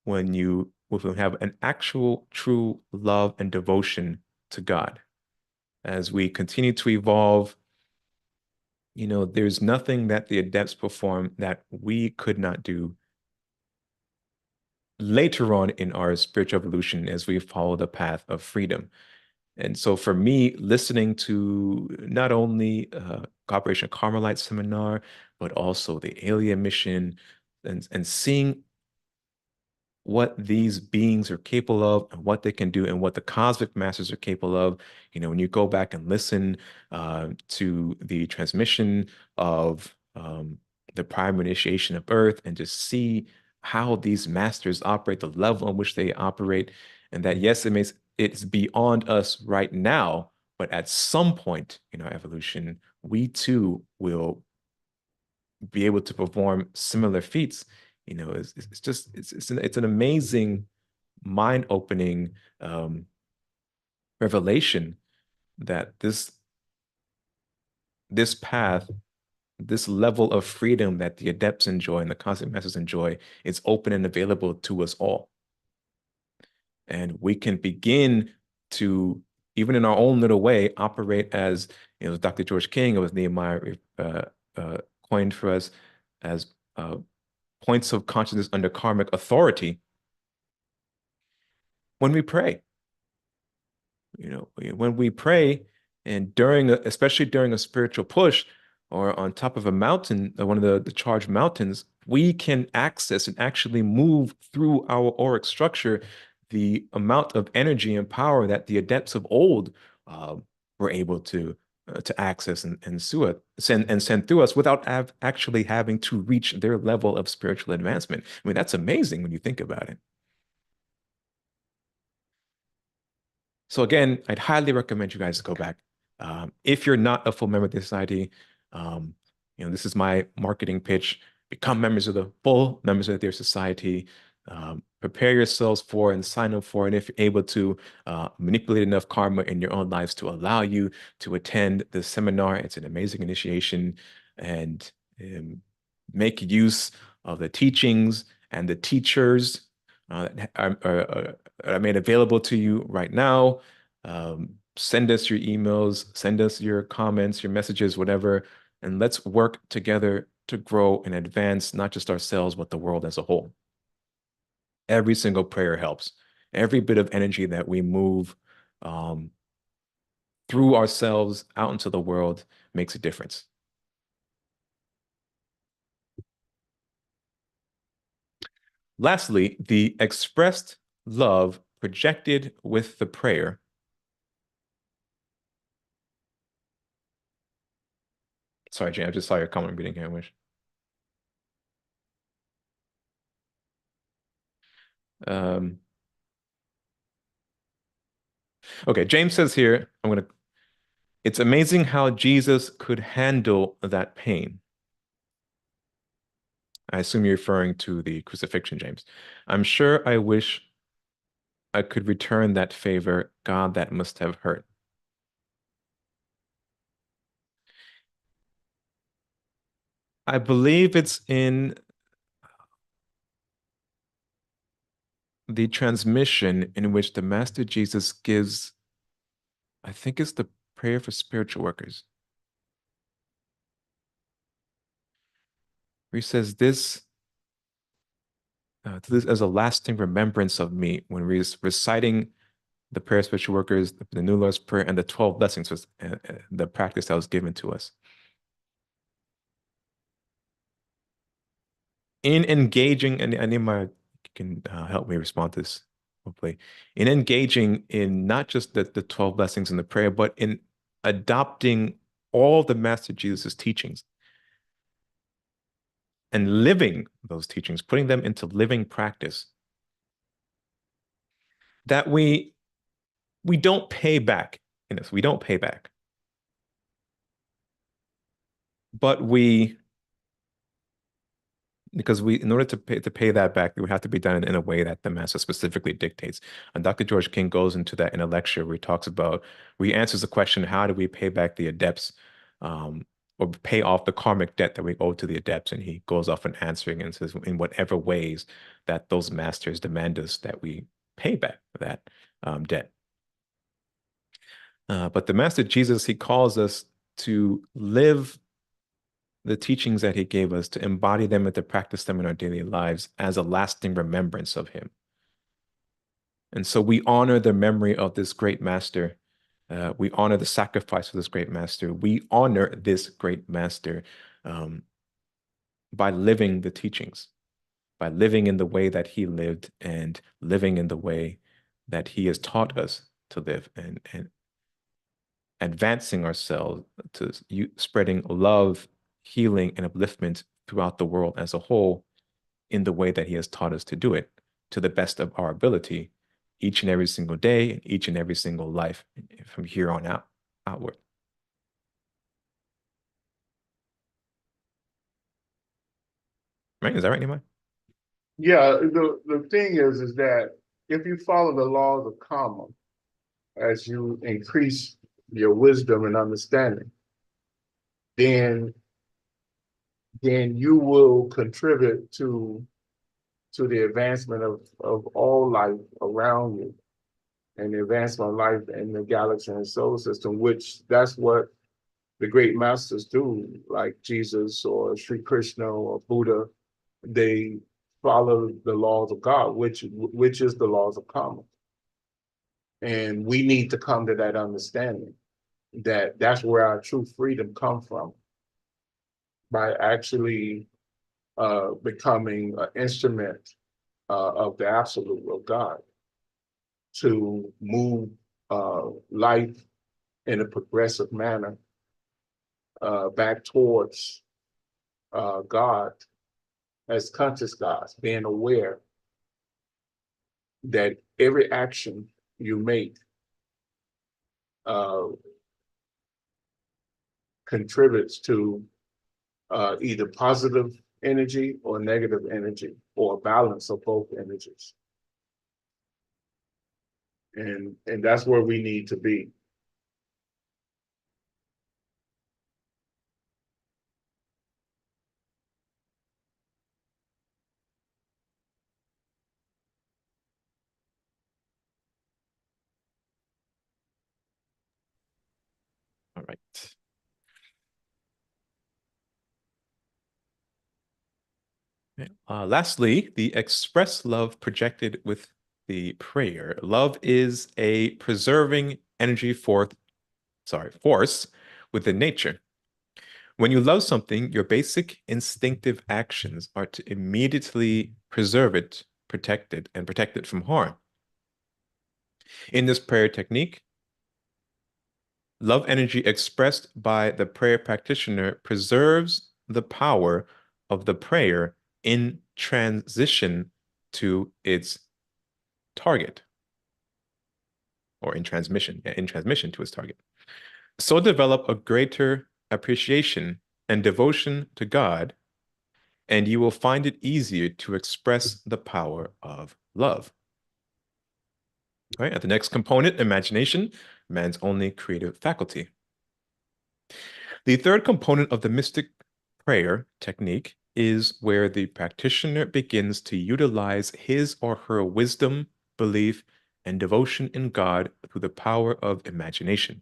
when you have an actual true love and devotion to God. As we continue to evolve, there's nothing that the adepts perform that we could not do later on in our spiritual evolution as we follow the path of freedom. And so for me, listening to not only Operation Carmelite seminar, but also the Alien mission and seeing what these beings are capable of and what they can do and what the cosmic masters are capable of. When you go back and listen to the transmission of the prime initiation of Earth and just see how these masters operate, the level in which they operate, and that yes, it's beyond us right now, but at some point in our evolution, we too will be able to perform similar feats. It's an amazing, mind-opening revelation that this path, this level of freedom that the adepts enjoy and the cosmic masters enjoy is open and available to us all. And we can begin to, even in our own little way, operate as, Dr. George King, it was Nehemiah coined for us as points of consciousness under karmic authority when we pray. When we pray and especially during a spiritual push or on top of a mountain, one of the charged mountains, we can access and actually move through our auric structure the amount of energy and power that the adepts of old were able to access and send through us without actually having to reach their level of spiritual advancement. I mean, that's amazing when you think about it. So again, I'd highly recommend you guys go back. If you're not a full member of the society, this is my marketing pitch. Become members of the full members of their society. Prepare yourselves for and sign up for, and if you're able to manipulate enough karma in your own lives to allow you to attend the seminar, it's an amazing initiation, and make use of the teachings and the teachers that are made available to you right now. Send us your emails, send us your comments, your messages, whatever, and let's work together to grow and advance not just ourselves, but the world as a whole. Every single prayer helps. Every bit of energy that we move through ourselves out into the world makes a difference. Lastly, the expressed love projected with the prayer Sorry, Jane, I just saw your comment reading here, Wish. Okay, James says here, it's amazing how Jesus could handle that pain. I assume you're referring to the crucifixion, James. I'm sure I wish I could return that favor. God, that must have hurt. I believe it's in the transmission in which the Master Jesus gives, I think it's the prayer for spiritual workers. Where he says this as a lasting remembrance of me when reciting the prayer of spiritual workers, the New Lord's Prayer, and the 12 blessings was the practice that was given to us. In engaging, and Anima can help me respond to this, hopefully, in engaging in not just the 12 blessings in the prayer, but in adopting all the Master Jesus' teachings and living those teachings, putting them into living practice, that we don't pay back in this. We don't pay back. But because in order to pay that back, it would have to be done in a way that the master specifically dictates. And Dr. George King goes into that in a lecture where he answers the question, how do we pay back the adepts, or pay off the karmic debt that we owe to the adepts? And he goes off and answering and says, in whatever ways that those masters demand us that we pay back that debt. But the Master Jesus, he calls us to live the teachings that he gave us, to embody them and to practice them in our daily lives as a lasting remembrance of him. And so we honor the memory of this great master. We honor the sacrifice of this great master. We honor this great master by living the teachings. by living in the way that he lived and living in the way that he has taught us to live, and advancing ourselves to spreading love, healing, and upliftment throughout the world as a whole in the way that he has taught us to do it to the best of our ability each and every single day and each and every single life from here on outward. Right? Is that right, Nehemiah? Yeah, the thing is that if you follow the laws of karma as you increase your wisdom and understanding, then you will contribute to the advancement of all life around you and the advancement of life in the galaxy and solar system, which that's what the great masters do, like Jesus or Sri Krishna or Buddha. They follow the laws of God, which is the laws of karma. And we need to come to that understanding that that's where our true freedom comes from, by actually becoming an instrument of the absolute of God to move life in a progressive manner back towards God as conscious gods, being aware that every action you make contributes to either positive energy or negative energy, or a balance of both energies. And that's where we need to be. All right. Lastly, the express love projected with the prayer. Love is a preserving energy force within nature. When you love something, your basic instinctive actions are to immediately preserve it, protect it, and protect it from harm. In this prayer technique, love energy expressed by the prayer practitioner preserves the power of the prayer in transition to its target, or in transmission to its target. So develop a greater appreciation and devotion to God, and you will find it easier to express the power of love. All right, at the next component, imagination, man's only creative faculty. The third component of the mystic prayer technique is where the practitioner begins to utilize his or her wisdom, belief, and devotion in God through the power of imagination.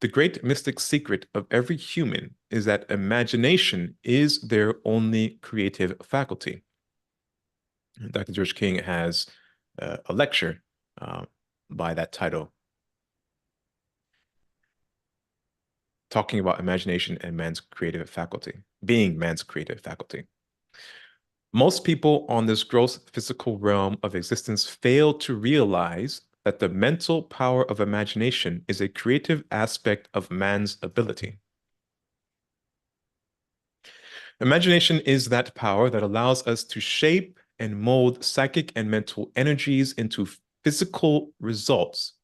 The great mystic secret of every human is that imagination is their only creative faculty. Dr. George King has a lecture by that title, talking about imagination and man's creative faculty, being man's creative faculty. Most people on this gross physical realm of existence fail to realize that the mental power of imagination is a creative aspect of man's ability. Imagination is that power that allows us to shape and mold psychic and mental energies into physical results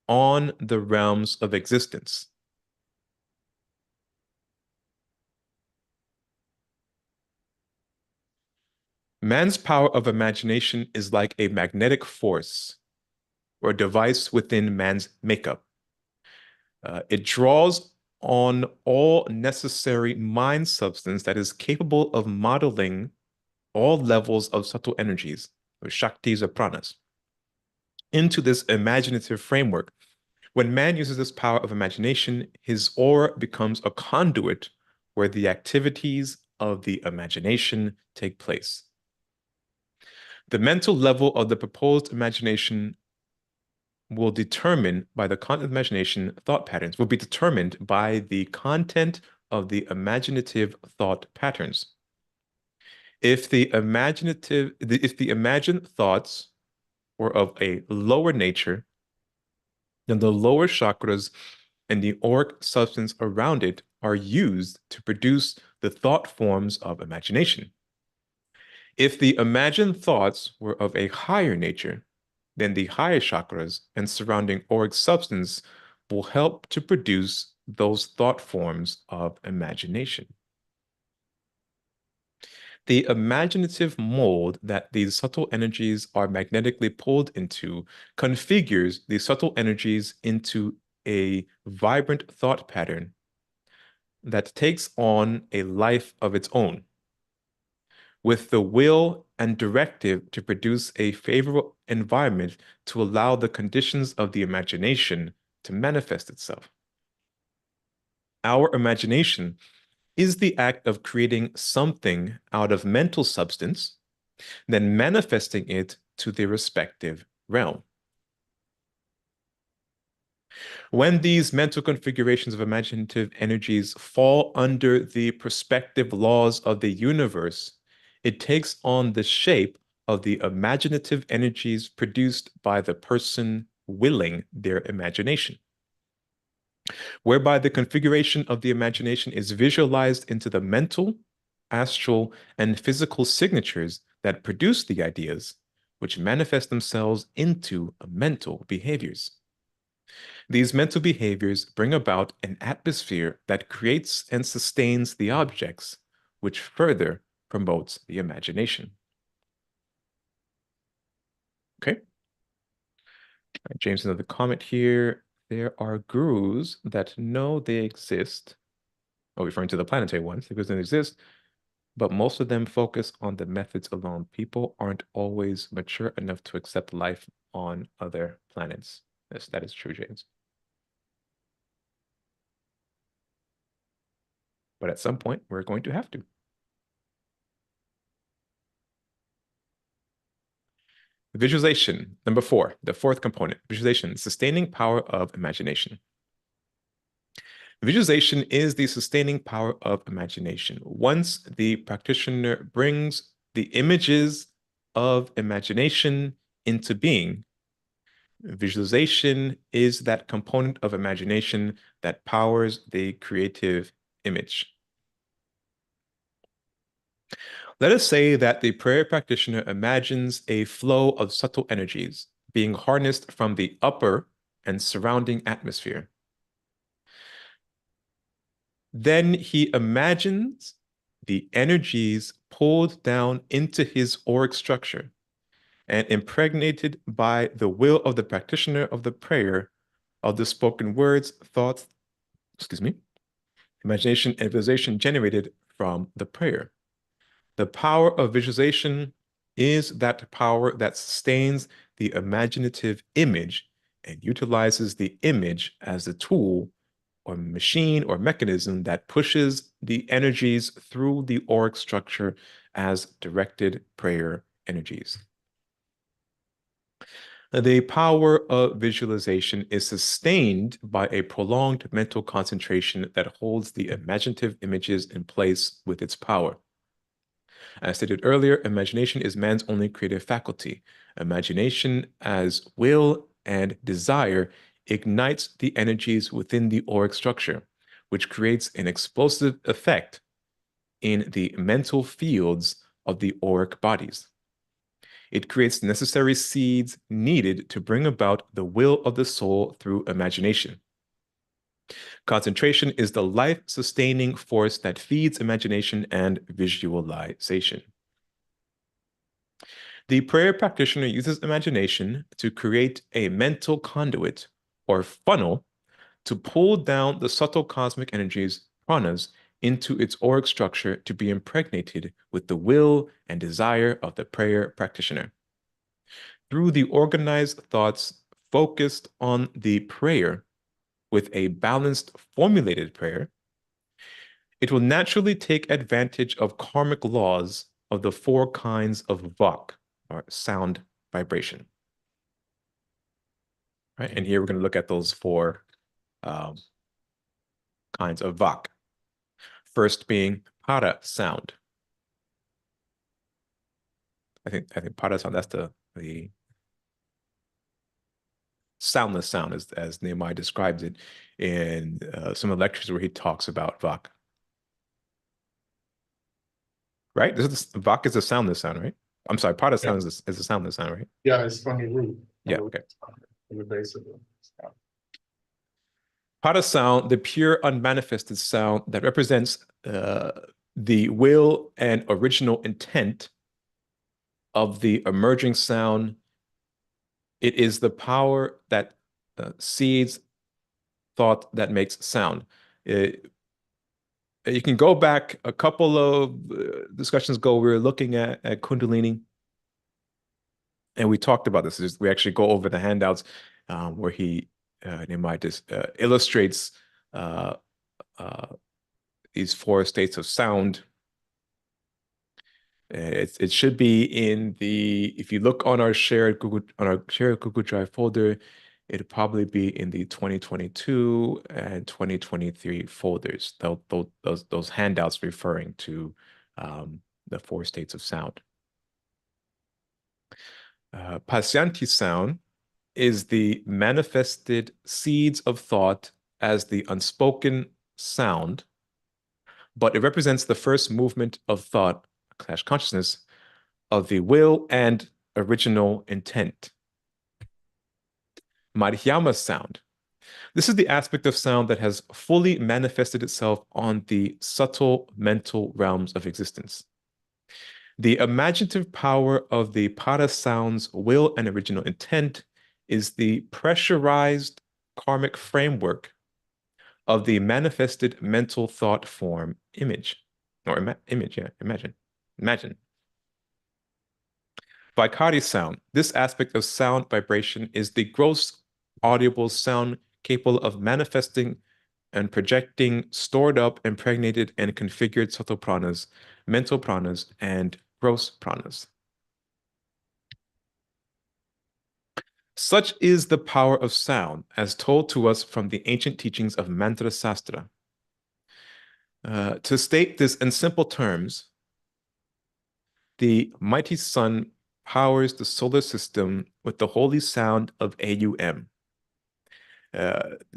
on the realms of existence. Man's power of imagination is like a magnetic force or device within man's makeup. It draws on all necessary mind substance that is capable of modeling all levels of subtle energies, or shaktis or pranas, into this imaginative framework. When man uses this power of imagination, his aura becomes a conduit where the activities of the imagination take place. The mental level of the proposed imagination will determine by the content of imagination thought patterns, will be determined by the content of the imaginative thought patterns. If the imagined thoughts were of a lower nature, then the lower chakras and the auric substance around it are used to produce the thought forms of imagination. If the imagined thoughts were of a higher nature, then the higher chakras and surrounding auric substance will help to produce those thought forms of imagination. The imaginative mold that these subtle energies are magnetically pulled into configures the subtle energies into a vibrant thought pattern that takes on a life of its own, with the will and directive to produce a favorable environment to allow the conditions of the imagination to manifest itself. Our imagination is the act of creating something out of mental substance, then manifesting it to the respective realm. When these mental configurations of imaginative energies fall under the perspective laws of the universe, it takes on the shape of the imaginative energies produced by the person willing their imagination, whereby the configuration of the imagination is visualized into the mental, astral, and physical signatures that produce the ideas, which manifest themselves into mental behaviors. These mental behaviors bring about an atmosphere that creates and sustains the objects, which further promotes the imagination. Okay. James, another comment here. There are gurus that know they exist, referring to the planetary ones, because they exist, but most of them focus on the methods alone. People aren't always mature enough to accept life on other planets. Yes, that is true, James. But at some point, we're going to have to. Visualization, number 4, the fourth component, visualization, sustaining power of imagination. Visualization is the sustaining power of imagination. Once the practitioner brings the images of imagination into being, visualization is that component of imagination that powers the creative image. Let us say that the prayer practitioner imagines a flow of subtle energies being harnessed from the upper and surrounding atmosphere. Then he imagines the energies pulled down into his auric structure and impregnated by the will of the practitioner of the prayer, of the spoken words, thoughts, imagination and visualization generated from the prayer. The power of visualization is that power that sustains the imaginative image and utilizes the image as a tool or machine or mechanism that pushes the energies through the auric structure as directed prayer energies. The power of visualization is sustained by a prolonged mental concentration that holds the imaginative images in place with its power. As stated earlier, imagination is man's only creative faculty. Imagination as will and desire ignites the energies within the auric structure, which creates an explosive effect in the mental fields of the auric bodies. It creates the necessary seeds needed to bring about the will of the soul through imagination. Concentration is the life-sustaining force that feeds imagination and visualization. The prayer practitioner uses imagination to create a mental conduit or funnel to pull down the subtle cosmic energies, pranas, into its auric structure to be impregnated with the will and desire of the prayer practitioner. Through the organized thoughts focused on the prayer with a balanced, formulated prayer, it will naturally take advantage of karmic laws of the 4 kinds of vak, or sound vibration. Right? And here we're going to look at those 4 kinds of vak. First being para sound. I think pada sound, that's the soundless sound, as Nehemiah describes it in some of the lectures where he talks about Vak. Right? Vak is a soundless sound, right? I'm sorry, pada sound is a soundless sound, right? Yeah, it's from the root. Yeah, okay. In the base of the sound. Pada sound, the pure unmanifested sound that represents the will and original intent of the emerging sound. It is the power that seeds thought that makes sound. You can go back a couple of discussions ago. We were looking at Kundalini, and we talked about this. We actually go over the handouts where Nehemiah just illustrates these 4 states of sound. It should be in if you look on our shared Google Drive folder, it'll probably be in the 2022 and 2023 folders. Those handouts referring to the 4 states of sound. Pasyanti sound is the manifested seeds of thought as the unspoken sound, but it represents the first movement of thought / consciousness of the will and original intent. Madhyama sound. This is the aspect of sound that has fully manifested itself on the subtle mental realms of existence. The imaginative power of the pada sound's will and original intent is the pressurized karmic framework of the manifested mental thought form image. Or image, yeah, imagine. Vicari sound. This aspect of sound vibration is the gross audible sound capable of manifesting and projecting stored up, impregnated, and configured subtle pranas, mental pranas, and gross pranas. Such is the power of sound as told to us from the ancient teachings of Mantra Sastra. To state this in simple terms, the mighty sun powers the solar system with the holy sound of AUM.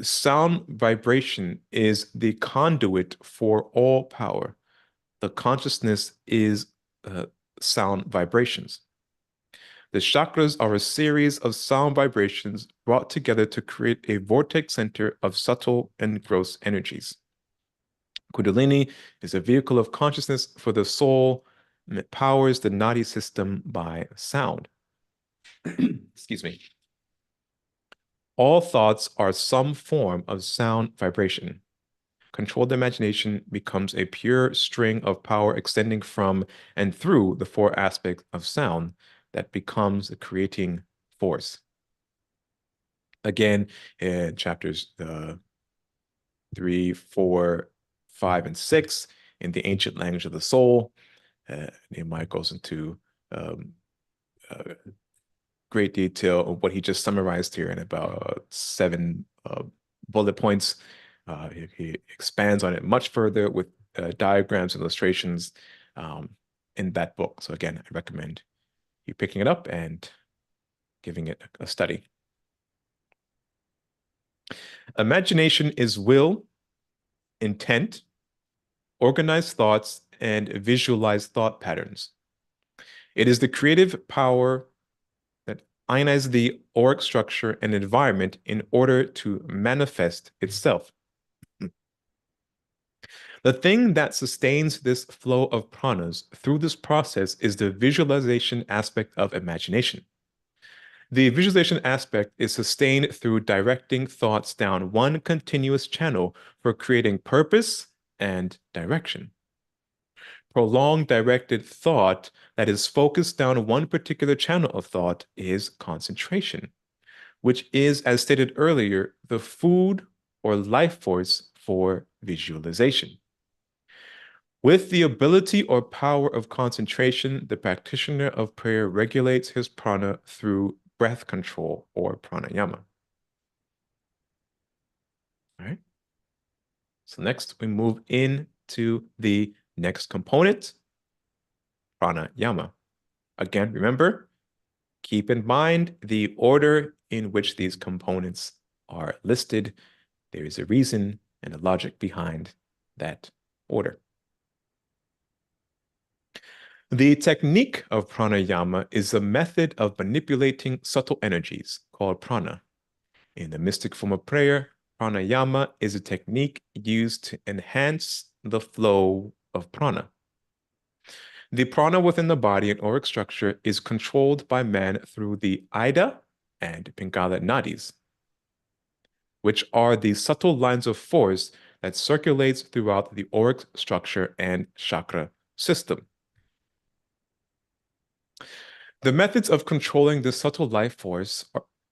Sound vibration is the conduit for all power. The consciousness is sound vibrations. The chakras are a series of sound vibrations brought together to create a vortex center of subtle and gross energies. Kundalini is a vehicle of consciousness for the soul, and it powers the nadi system by sound. Excuse me. All thoughts are some form of sound vibration. Controlled imagination becomes a pure string of power extending from and through the 4 aspects of sound that becomes a creating force. Again, in chapters 3, 4, 5, and 6, in the ancient language of the soul, Nehemiah goes into great detail of what he just summarized here in about 7 bullet points. He expands on it much further with diagrams and illustrations in that book. So again, I recommend you picking it up and giving it a study. Imagination is will, intent, organized thoughts, and visualized thought patterns. It is the creative power that ionizes the auric structure and environment in order to manifest itself. The thing that sustains this flow of pranas through this process is the visualization aspect of imagination. The visualization aspect is sustained through directing thoughts down one continuous channel for creating purpose and direction. Prolonged directed thought that is focused down one particular channel of thought is concentration, which is, as stated earlier, the food or life force for visualization. With the ability or power of concentration, the practitioner of prayer regulates his prana through breath control or pranayama. All right. So next we move into the next component, pranayama. Again, remember, keep in mind the order in which these components are listed. There is a reason and a logic behind that order. The technique of pranayama is a method of manipulating subtle energies called prana. In the mystic form of prayer, pranayama is a technique used to enhance the flow of prana. The prana within the body and auric structure is controlled by man through the Ida and Pingala nadis, which are the subtle lines of force that circulates throughout the auric structure and chakra system. The methods of controlling this subtle life force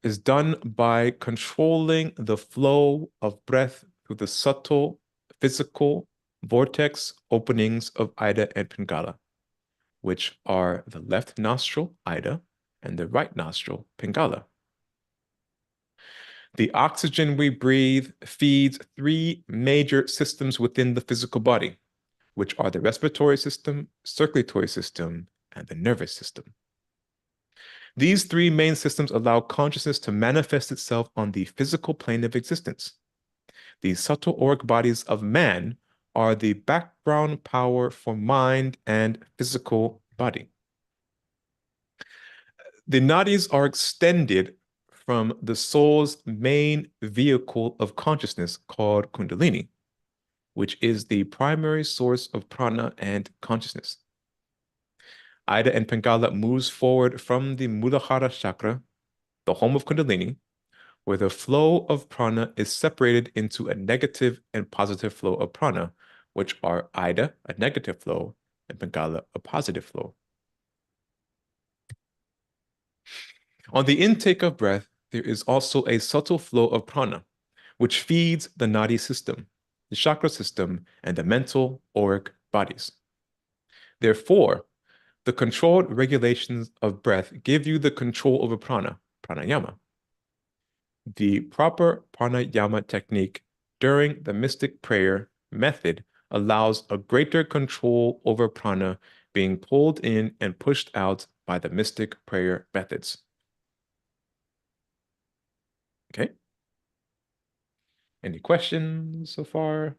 is done by controlling the flow of breath through the subtle physical vortex openings of Ida and Pingala, which are the left nostril, Ida, and the right nostril, Pingala. The oxygen we breathe feeds three major systems within the physical body, which are the respiratory system, circulatory system, and the nervous system. These three main systems allow consciousness to manifest itself on the physical plane of existence. The subtle auric bodies of man are the background power for mind and physical body. The nadis are extended from the soul's main vehicle of consciousness called Kundalini, which is the primary source of prana and consciousness. Ida and Pingala moves forward from the Muladhara chakra, the home of Kundalini, where the flow of prana is separated into a negative and positive flow of prana, which are Ida, a negative flow, and Pingala, a positive flow. On the intake of breath, there is also a subtle flow of prana, which feeds the nadi system, the chakra system, and the mental auric bodies. Therefore, the controlled regulations of breath give you the control over prana, pranayama. The proper pranayama technique during the mystic prayer method allows a greater control over prana being pulled in and pushed out by the mystic prayer methods. Okay. Any questions so far?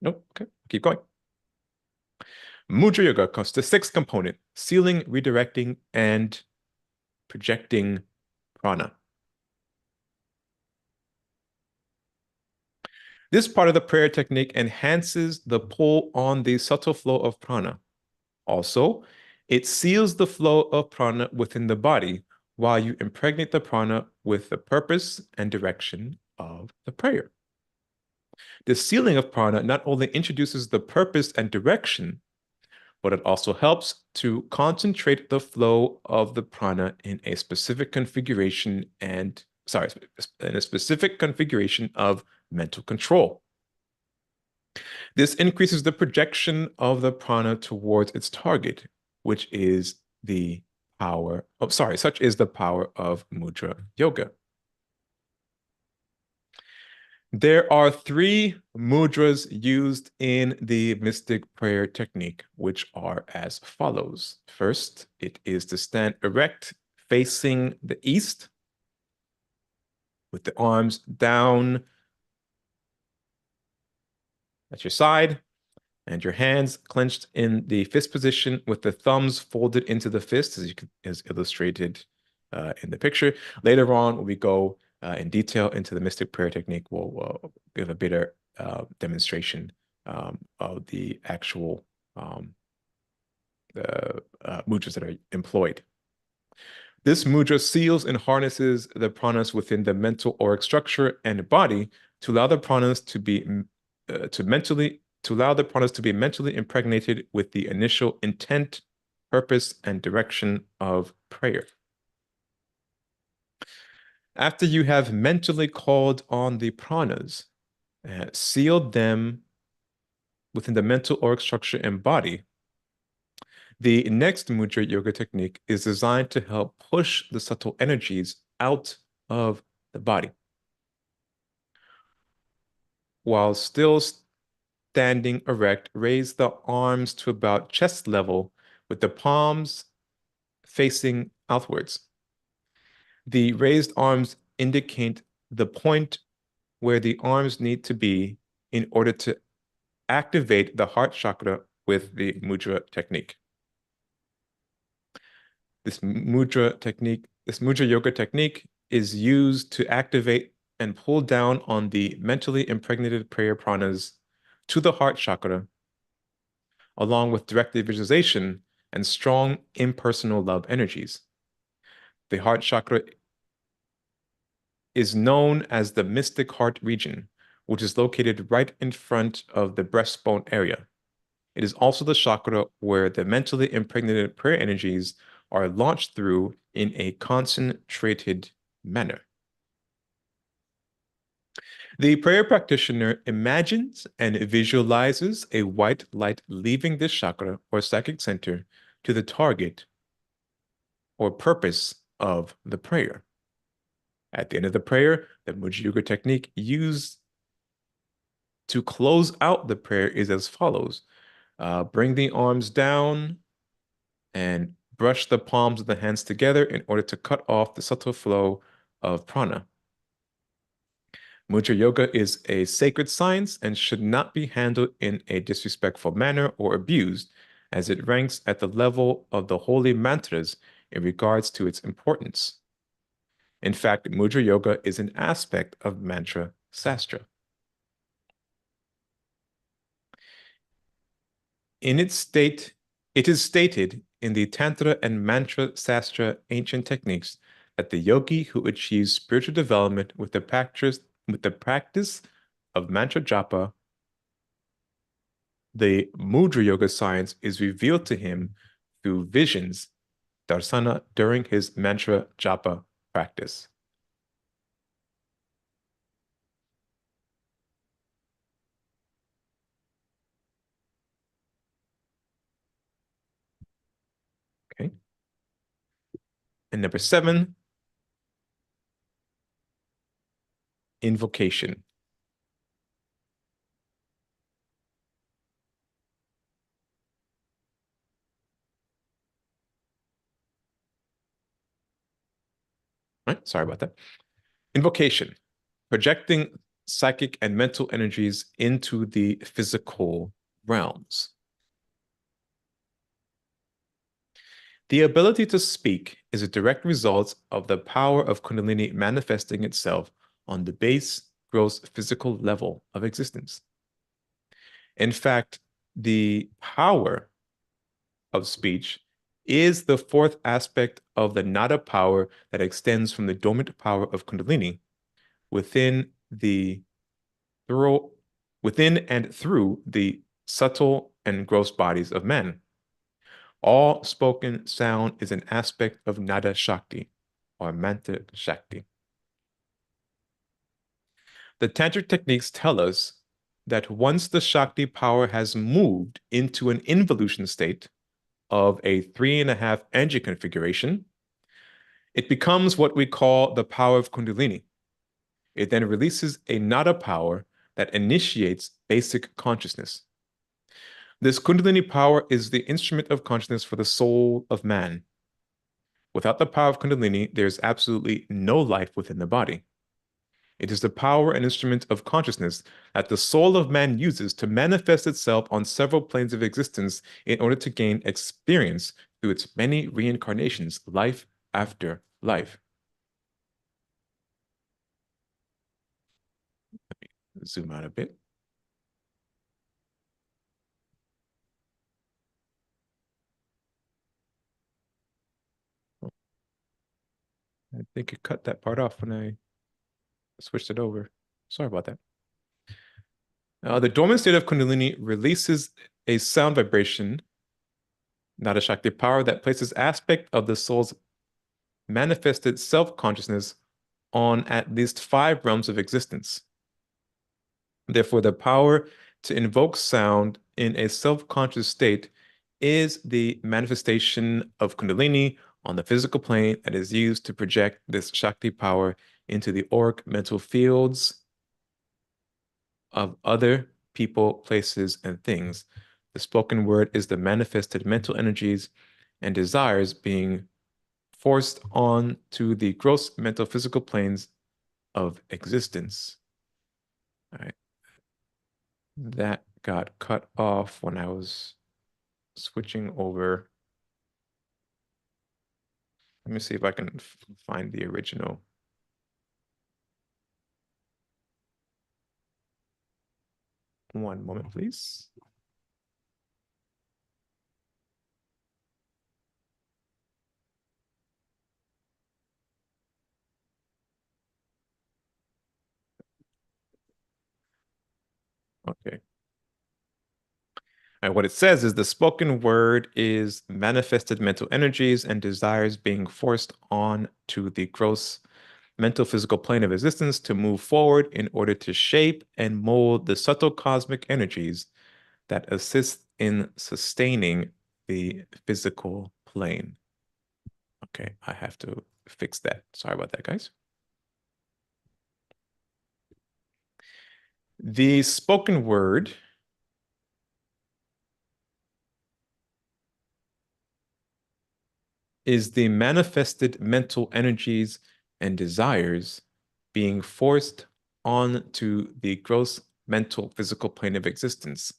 Nope. Okay. Keep going. Mudra Yoga comes to sixth component, sealing, redirecting, and projecting prana. This part of the prayer technique enhances the pull on the subtle flow of prana. Also, it seals the flow of prana within the body while you impregnate the prana with the purpose and direction of the prayer. The sealing of prana not only introduces the purpose and direction, but it also helps to concentrate the flow of the prana in a specific configuration in a specific configuration of mental control. This increases the projection of the prana towards its target, which is the power of, such is the power of mudra yoga. There are three mudras used in the mystic prayer technique, which are as follows. First, it is to stand erect facing the east with the arms down at your side and your hands clenched in the fist position with the thumbs folded into the fist, as illustrated in the picture. Later on, when we go in detail into the mystic prayer technique, we'll give a better demonstration of the actual mudras that are employed. This mudra seals and harnesses the pranas within the mental auric structure and body to allow the pranas to be mentally impregnated with the initial intent, purpose, and direction of prayer. After you have mentally called on the pranas, sealed them within the mental auric structure and body, the next mudra yoga technique is designed to help push the subtle energies out of the body while still standing erect, raise the arms to about chest level with the palms facing outwards. The raised arms indicate the point where the arms need to be in order to activate the heart chakra with the mudra technique. This mudra yoga technique is used to activate and pull down on the mentally impregnated prayer pranas to the heart chakra, along with directed visualization and strong impersonal love energies. The heart chakra is known as the mystic heart region, which is located right in front of the breastbone area. It is also the chakra where the mentally impregnated prayer energies are launched through in a concentrated manner. The prayer practitioner imagines and visualizes a white light leaving this chakra or psychic center to the target or purpose of the prayer. At the end of the prayer, the Mudra Yoga technique used to close out the prayer is as follows. Bring the arms down and brush the palms of the hands together in order to cut off the subtle flow of prana. Mudra Yoga is a sacred science and should not be handled in a disrespectful manner or abused, as it ranks at the level of the holy mantras in regards to its importance. In fact, Mudra Yoga is an aspect of Mantra Sastra. It is stated in the Tantra and Mantra Sastra ancient techniques that the yogi who achieves spiritual development with the practice of mantra japa, the Mudra Yoga science is revealed to him through visions, darsana, during his mantra japa practice. Okay. And number 7, invocation. All right, sorry about that. Invocation, projecting psychic and mental energies into the physical realms. The ability to speak is a direct result of the power of Kundalini manifesting itself on the base, gross physical level of existence. In fact, the power of speech is the fourth aspect of the nada power that extends from the dormant power of Kundalini within and through the subtle and gross bodies of men. All spoken sound is an aspect of Nada Shakti or Mantra Shakti. The Tantric techniques tell us that once the Shakti power has moved into an involution state of a 3.5 energy configuration, it becomes what we call the power of Kundalini. It then releases a Nada power that initiates basic consciousness. This Kundalini power is the instrument of consciousness for the soul of man. Without the power of Kundalini, there's absolutely no life within the body. It is the power and instrument of consciousness that the soul of man uses to manifest itself on several planes of existence in order to gain experience through its many reincarnations, life after life. Let me zoom out a bit. I think it cut that part off when I switched it over. Sorry about that. The dormant state of Kundalini releases a sound vibration, Nada Shakti power, that places aspect of the soul's manifested self-consciousness on at least 5 realms of existence. Therefore, the power to invoke sound in a self-conscious state is the manifestation of Kundalini on the physical plane that is used to project this Shakti power into the auric mental fields of other people, places, and things. The spoken word is the manifested mental energies and desires being forced on to the gross mental physical planes of existence. All right. That got cut off when I was switching over. Let me see if I can find the original. One moment, please. Okay. And what it says is the spoken word is manifested mental energies and desires being forced on to the gross mental physical plane of existence to move forward in order to shape and mold the subtle cosmic energies that assist in sustaining the physical plane. Okay, I have to fix that. Sorry about that, guys. The spoken word is the manifested mental energies and desires being forced onto the gross mental physical plane of existence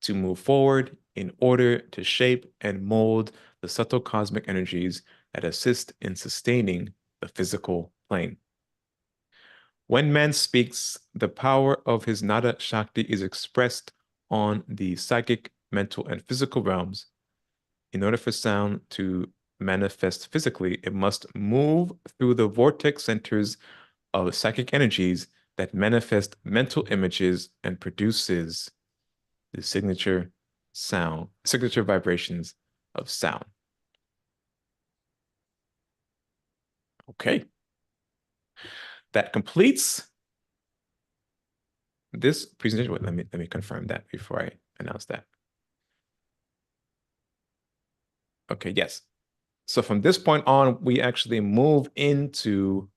to move forward in order to shape and mold the subtle cosmic energies that assist in sustaining the physical plane. When man speaks, the power of his nada shakti is expressed on the psychic, mental, and physical realms. In order for sound to manifest physically, it must move through the vortex centers of psychic energies that manifest mental images and produces the signature vibrations of sound. Okay. That completes this presentation. Wait, let me confirm that before I announce that. Okay, yes. So from this point on, we actually move into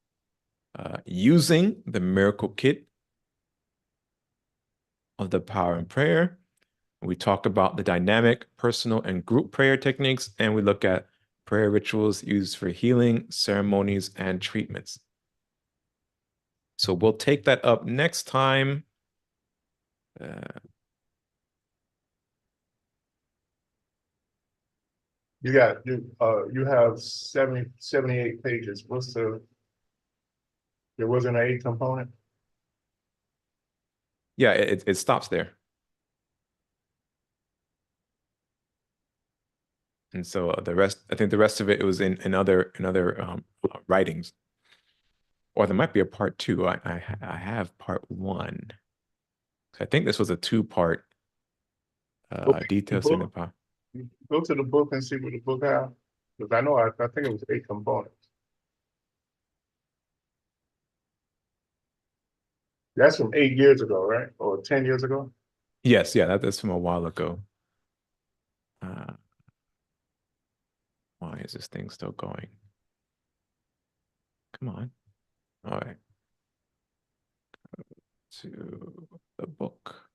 using the miracle kit of the power and prayer. We talk about the dynamic, personal, and group prayer techniques, and we look at prayer rituals used for healing, ceremonies, and treatments. So we'll take that up next time. You have 78 pages. There wasn't an 8 component? Yeah, it stops there. And so the rest, I think the rest of it was in other writings. Or there might be a part 2. I have part 1. So I think this was a 2-part details in the power. Go to the book and see what the book has. Because I think it was 8 components. That's from 8 years ago, right? Or 10 years ago? Yes, yeah, that's from a while ago. Why is this thing still going? Come on. All right. To the book.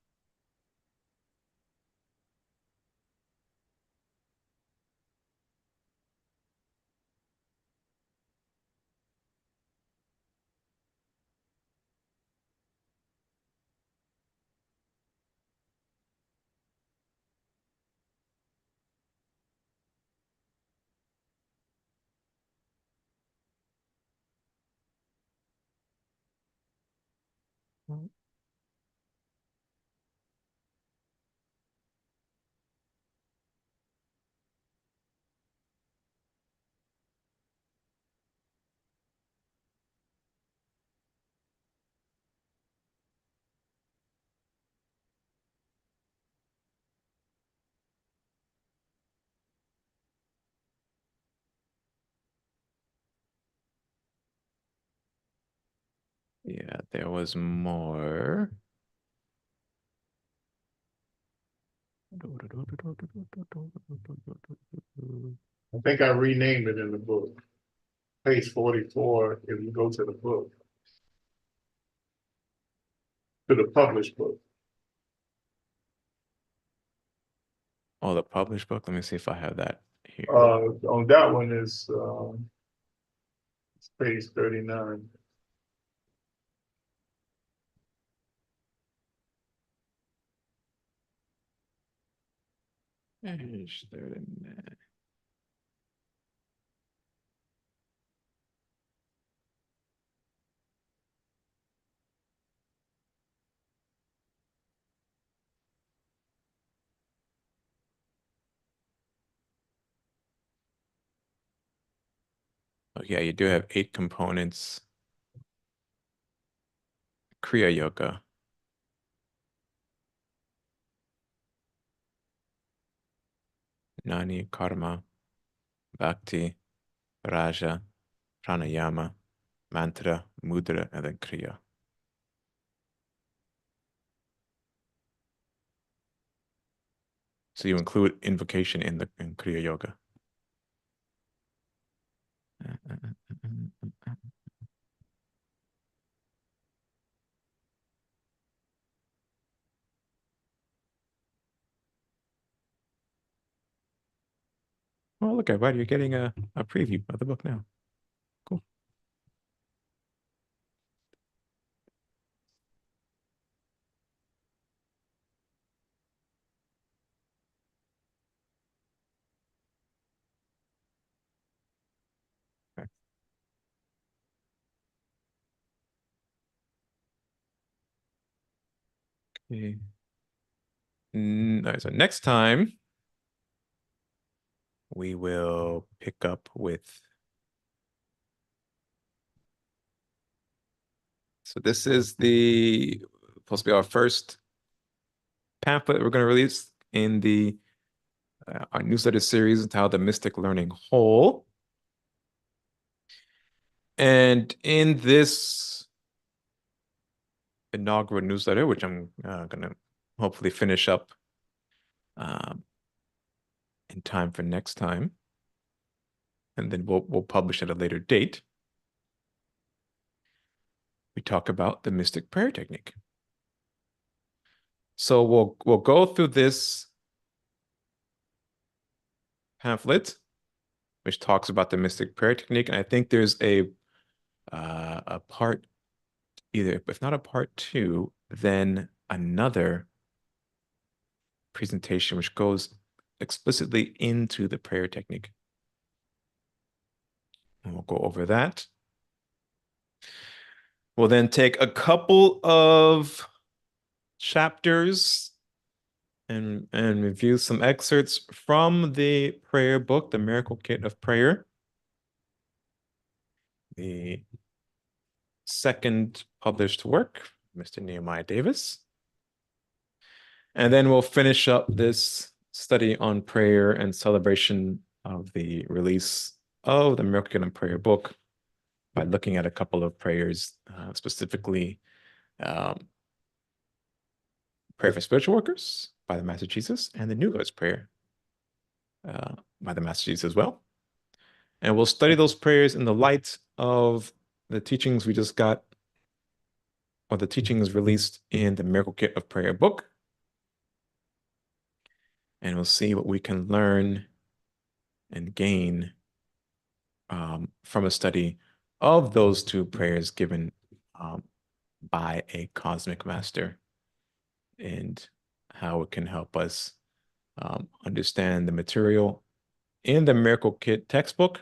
Yeah, there was more. I think I renamed it in the book. Page 44, if you go to the book. To the published book. Oh, the published book. Let me see if I have that here. On that one is it's page 39. Page 39. Oh, yeah, you do have 8 components. Kriya Yoga. Nani, Karma, Bhakti, Raja, Pranayama, Mantra, Mudra, and then Kriya. So you include invocation in Kriya Yoga. Oh, look, Bud, you're getting a preview of the book now. Cool. Okay. So next time, we will pick up with. So this is supposed to be our first pamphlet we're going to release in the our newsletter series entitled "The Mystic Learning Whole." And in this inaugural newsletter, which I'm going to hopefully finish up in time for next time, and then we'll publish at a later date, we talk about the mystic prayer technique. So we'll go through this pamphlet, which talks about the mystic prayer technique, and I think there's a part, either if not a part 2, then another presentation which goes explicitly into the prayer technique. And we'll go over that. We'll then take a couple of chapters and review some excerpts from the prayer book, The Miracle Kit of Prayer, the second published work, Mr. Nehemiah Davis. And then we'll finish up this study on prayer and celebration of the release of the Miracle Kit of Prayer book by looking at a couple of prayers, specifically Prayer for Spiritual Workers by the Master Jesus and the New Lord's Prayer by the Master Jesus as well. And we'll study those prayers in the light of the teachings we just got, or the teachings released in the Miracle Kit of Prayer book. And we'll see what we can learn and gain from a study of those 2 prayers given by a cosmic master, and how it can help us understand the material in the Miracle Kit textbook,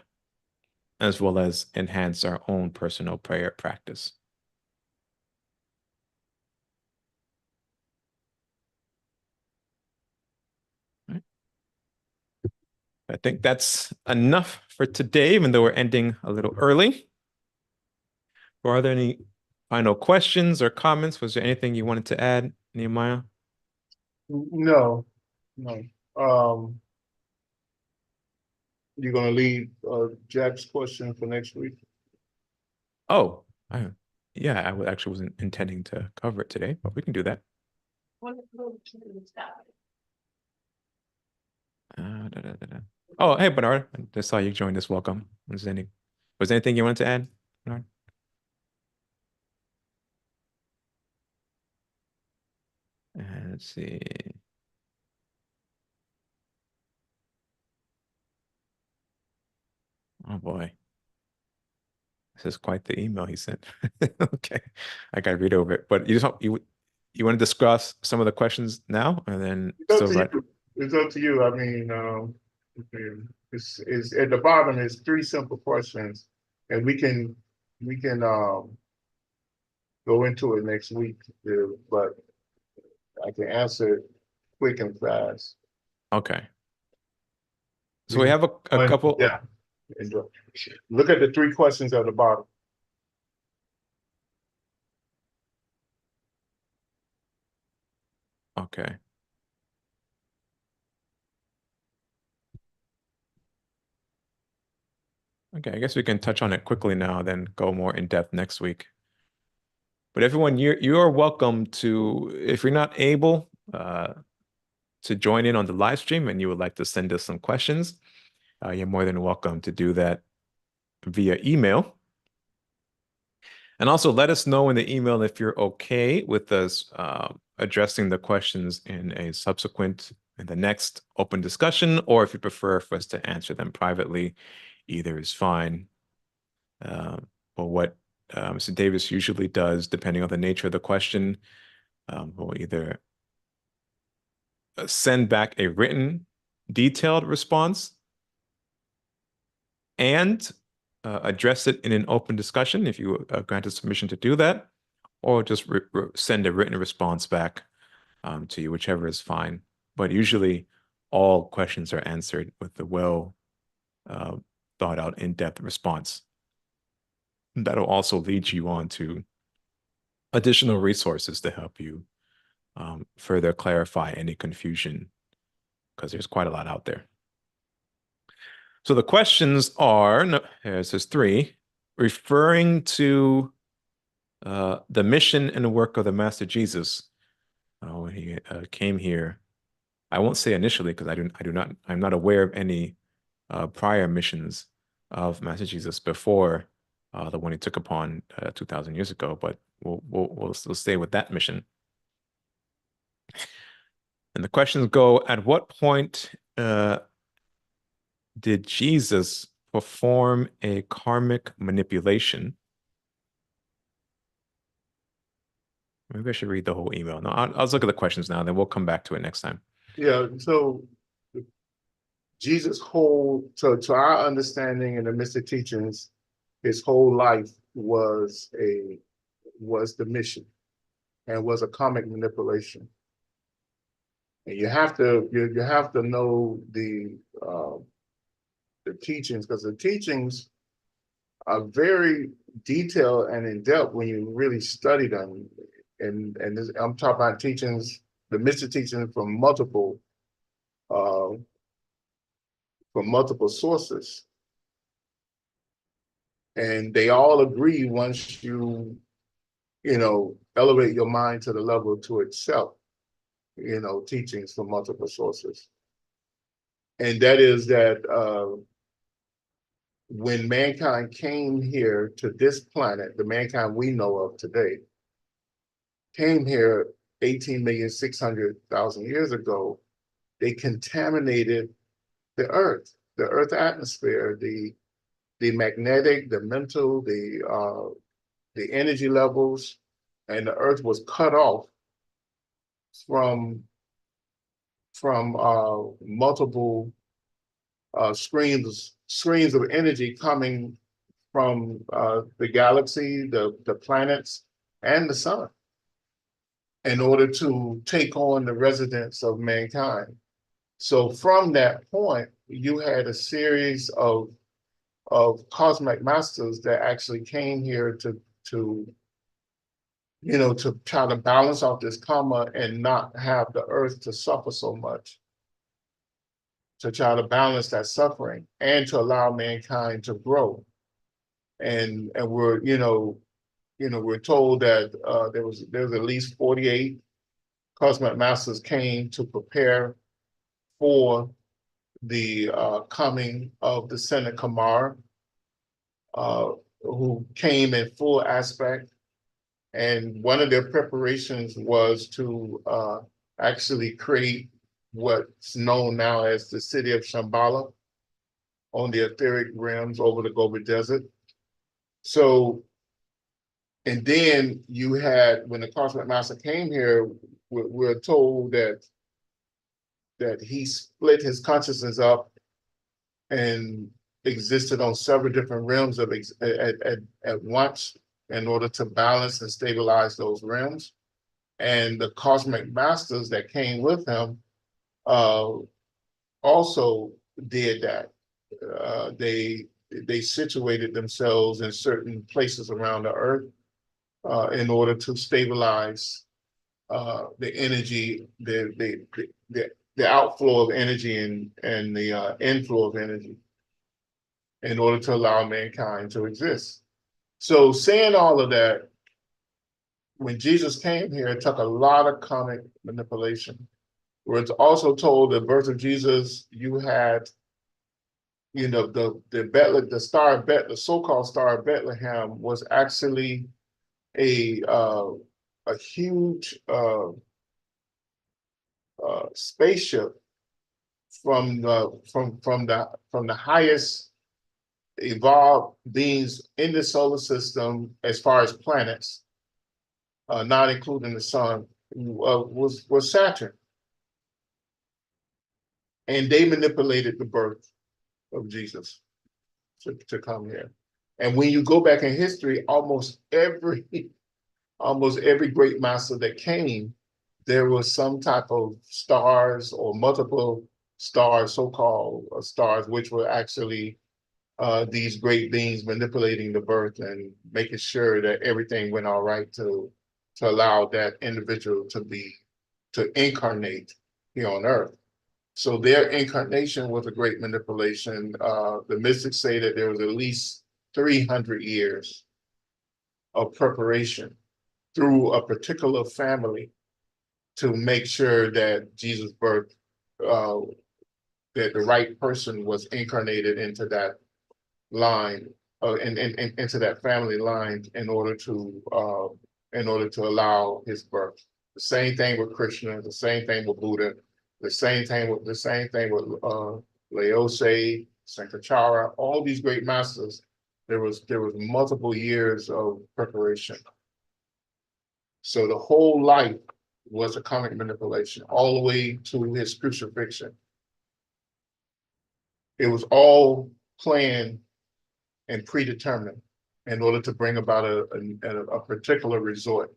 as well as enhance our own personal prayer practice. Right. I think that's enough for today, even though we're ending a little early. Or are there any final questions or comments? Was there anything you wanted to add, Nehemiah? No. You're gonna leave Jack's question for next week? Oh, yeah, I actually wasn't intending to cover it today, but we can do that. Oh, hey, Bernard. I just saw you join us. Welcome. Was there anything you wanted to add, Bernard? Let's see. Oh boy. This is quite the email he sent. Okay. I gotta read over it. But you want to discuss some of the questions now and then It's up so to that you. It's up to you. I mean, it's at the bottom is 3 simple questions, and we can go into it next week, but I can answer it quick and fast. okay. So we have a couple. Yeah. Enjoy. Look at the 3 questions at the bottom. Okay. Okay, I guess we can touch on it quickly now, then go more in depth next week. But everyone, you're welcome to, if you're not able to join in on the live stream and you would like to send us some questions, you're more than welcome to do that via email. And also let us know in the email if you're okay with us addressing the questions in the next open discussion, or if you prefer for us to answer them privately, either is fine. But what Mr. Davis usually does, depending on the nature of the question, will either send back a written, detailed response and address it in an open discussion if you granted permission to do that, or just send a written response back to you, whichever is fine. But usually all questions are answered with a well thought out in-depth response. That'll also lead you on to additional resources to help you further clarify any confusion, because there's quite a lot out there. So the questions are, it says 3, referring to the mission and work of the Master Jesus when he came here. I won't say initially because I'm not aware of any prior missions of Master Jesus before the one he took upon 2,000 years ago, but we'll still stay with that mission. And the questions go, at what point did Jesus perform a karmic manipulation? Maybe I should read the whole email. No, I'll look at the questions now, then we'll come back to it next time. Yeah, so Jesus' to our understanding in the mystic teachings, his whole life was the mission and was a karmic manipulation. And you have to know the teachings, because the teachings are very detailed and in depth when you really study them. And I'm talking about teachings, the mystic teachings from multiple sources. And they all agree, once you elevate your mind to the level to accept, teachings from multiple sources. And that is that when mankind came here to this planet, the mankind we know of today, came here 18,600,000 years ago, they contaminated the earth atmosphere, the magnetic, the mental, the energy levels, and the earth was cut off from multiple streams of energy coming from the galaxy, the planets, and the sun, in order to take on the residents of mankind. So from that point, you had a series of cosmic masters that actually came here to try to balance out this karma and not have the earth to suffer so much, to try to balance that suffering and to allow mankind to grow. And we're we're told that there was at least 48 cosmic masters came to prepare for the coming of the Senate Kamar, who came in full aspect. And one of their preparations was to actually create what's known now as the city of Shambhala, on the etheric realms over the Gobi Desert. So, and then you had, when the Cosmic Master came here, we're told that he split his consciousness up and existed on several different realms at once in order to balance and stabilize those realms. And the cosmic masters that came with him also did that. They situated themselves in certain places around the earth in order to stabilize the energy, the outflow of energy and the inflow of energy in order to allow mankind to exist. So saying all of that, when Jesus came here, it took a lot of comic manipulation. Where it's also told the birth of Jesus, you had, you know, the star of the so-called Star of Bethlehem was actually a huge spaceship from the highest evolved beings in the solar system as far as planets, not including the sun, was Saturn. And they manipulated the birth of Jesus to come here. And when you go back in history, almost every great master that came, there was some type of stars or multiple stars, so-called stars, which were actually these great beings manipulating the birth and making sure that everything went all right to allow that individual to incarnate here on Earth. So their incarnation was a great manipulation. The mystics say that there was at least 300 years of preparation through a particular family to make sure that Jesus' birth, that the right person was incarnated into that line, into that family line in order to allow his birth. The same thing with Krishna, the same thing with Buddha, the same thing with Laose, Sankachara, all these great masters. There was multiple years of preparation. So the whole life was a comic manipulation, all the way to his crucifixion. It was all planned and predetermined in order to bring about a particular result.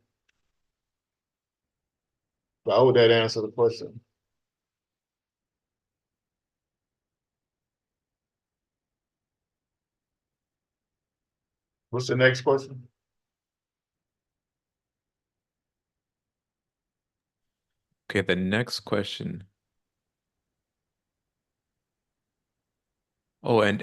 So I hope that answer the question. What's the next question? Okay, the next question. Oh, and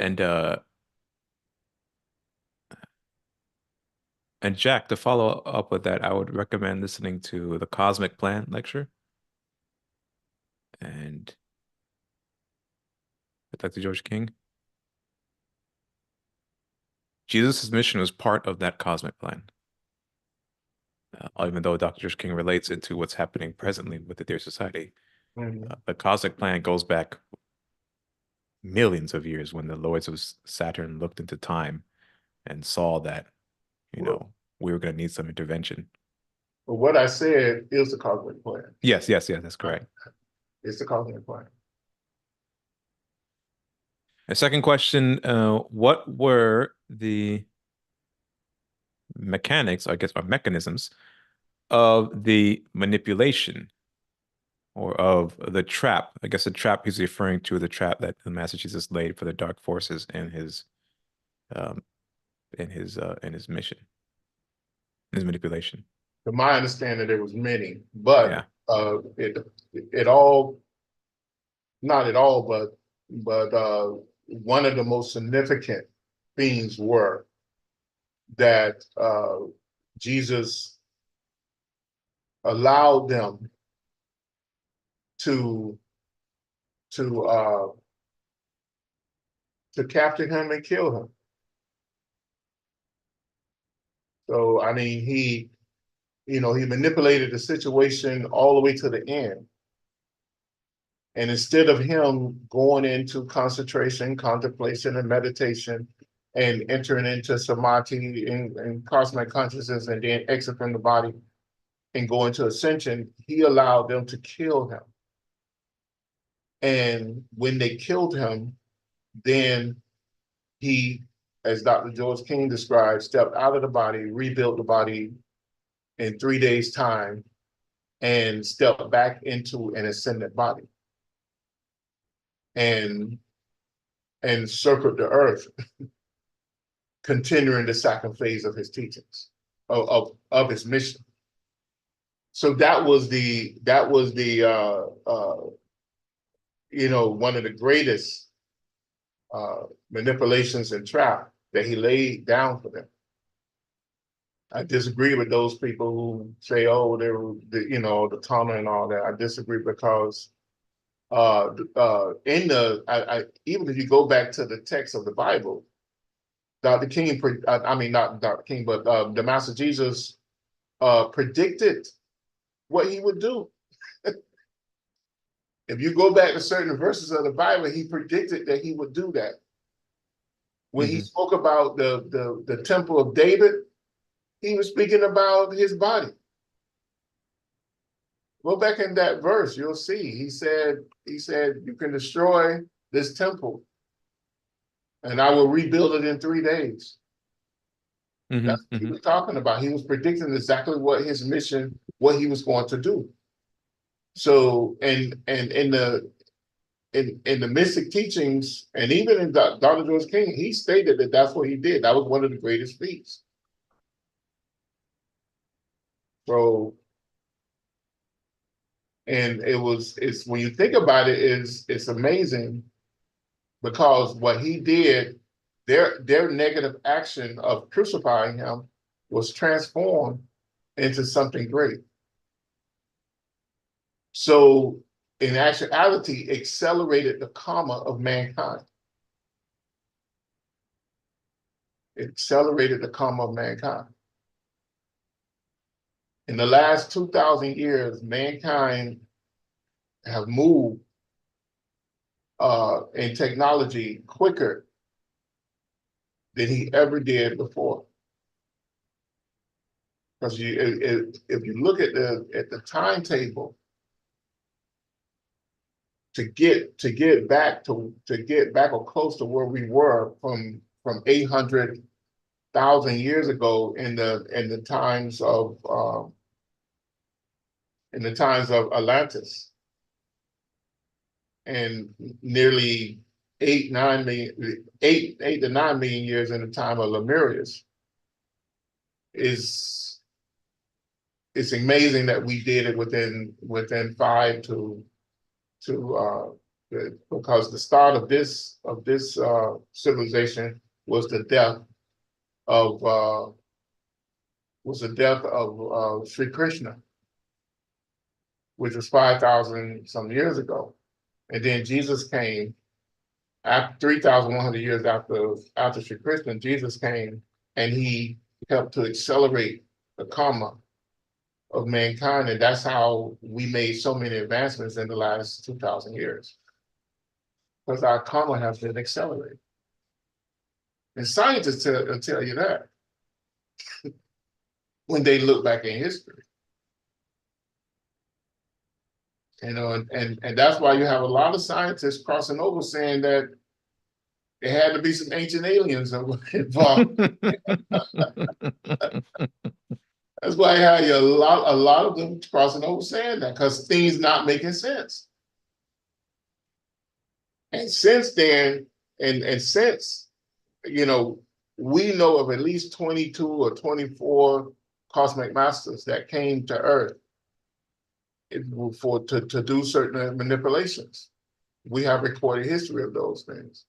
Jack, to follow up with that, I would recommend listening to the Cosmic Plan lecture and with Dr. George King. Jesus' mission was part of that cosmic plan. Even though Dr. George King relates it to what's happening presently with the Dear Society. The cosmic plan goes back millions of years when the lords of Saturn looked into time and saw that, you know, we were going to need some intervention. But what I said is the cosmic plan. Yes, that's correct. It's the cosmic plan. A second question, what were the mechanics, I guess, or mechanisms of the manipulation or of the trap? I guess the trap he's referring to, the trap that the Master Jesus laid for the dark forces in his mission, his manipulation. To my understanding, there was many, but Yeah. it all, not at all, but one of the most significant things were that Jesus allowed them to capture him and kill him. So I mean, he manipulated the situation all the way to the end. And instead of him going into concentration, contemplation, and meditation, and entering into samadhi and cosmic consciousness, and then exit from the body and go into ascension, he allowed them to kill him. And when they killed him, then he, as Dr. George King described, stepped out of the body, rebuilt the body in 3 days' time, and stepped back into an ascended body. And circled the earth, continuing the second phase of his teachings, of his mission. So that was the one of the greatest manipulations and trap that he laid down for them. I disagree with those people who say, oh, they were the tunnel and all that. I disagree because even if you go back to the text of the Bible, Dr. King, not Dr. King, but the Master Jesus predicted what he would do. If you go back to certain verses of the Bible, he predicted that he would do that. When he spoke about the temple of David, he was speaking about his body. Go back in that verse, you'll see. He said, you can destroy this temple and I will rebuild it in 3 days. That's what he was talking about. He was predicting exactly what his mission, what he was going to do. So, and in the mystic teachings, and even in Dr. George King, he stated that that's what he did. That was one of the greatest feats. So, and it's when you think about it, it's amazing because what he did, their negative action of crucifying him was transformed into something great. So in actuality, accelerated the karma of mankind. It accelerated the karma of mankind. In the last 2,000 years, mankind have moved in technology quicker than he ever did before. Because if you look at the timetable to get back or close to where we were from 800,000 years ago in the times of Atlantis, and nearly 8 to 9 million years in the time of Lemurius, it's amazing that we did it within 5 to because the start of this civilization was the death of Sri Krishna, which was 5,000 some years ago. And then Jesus came after 3,100 years after Sri Krishna. Jesus came and he helped to accelerate the karma of mankind, and that's how we made so many advancements in the last 2,000 years, because our karma has been accelerated. And scientists tell you that when they look back in history. And that's why you have a lot of scientists crossing over saying that there had to be some ancient aliens involved. That's why I had a lot of them crossing over saying that, because things not making sense. And since then, and since, we know of at least 22 or 24 cosmic masters that came to Earth to do certain manipulations. We have recorded history of those things.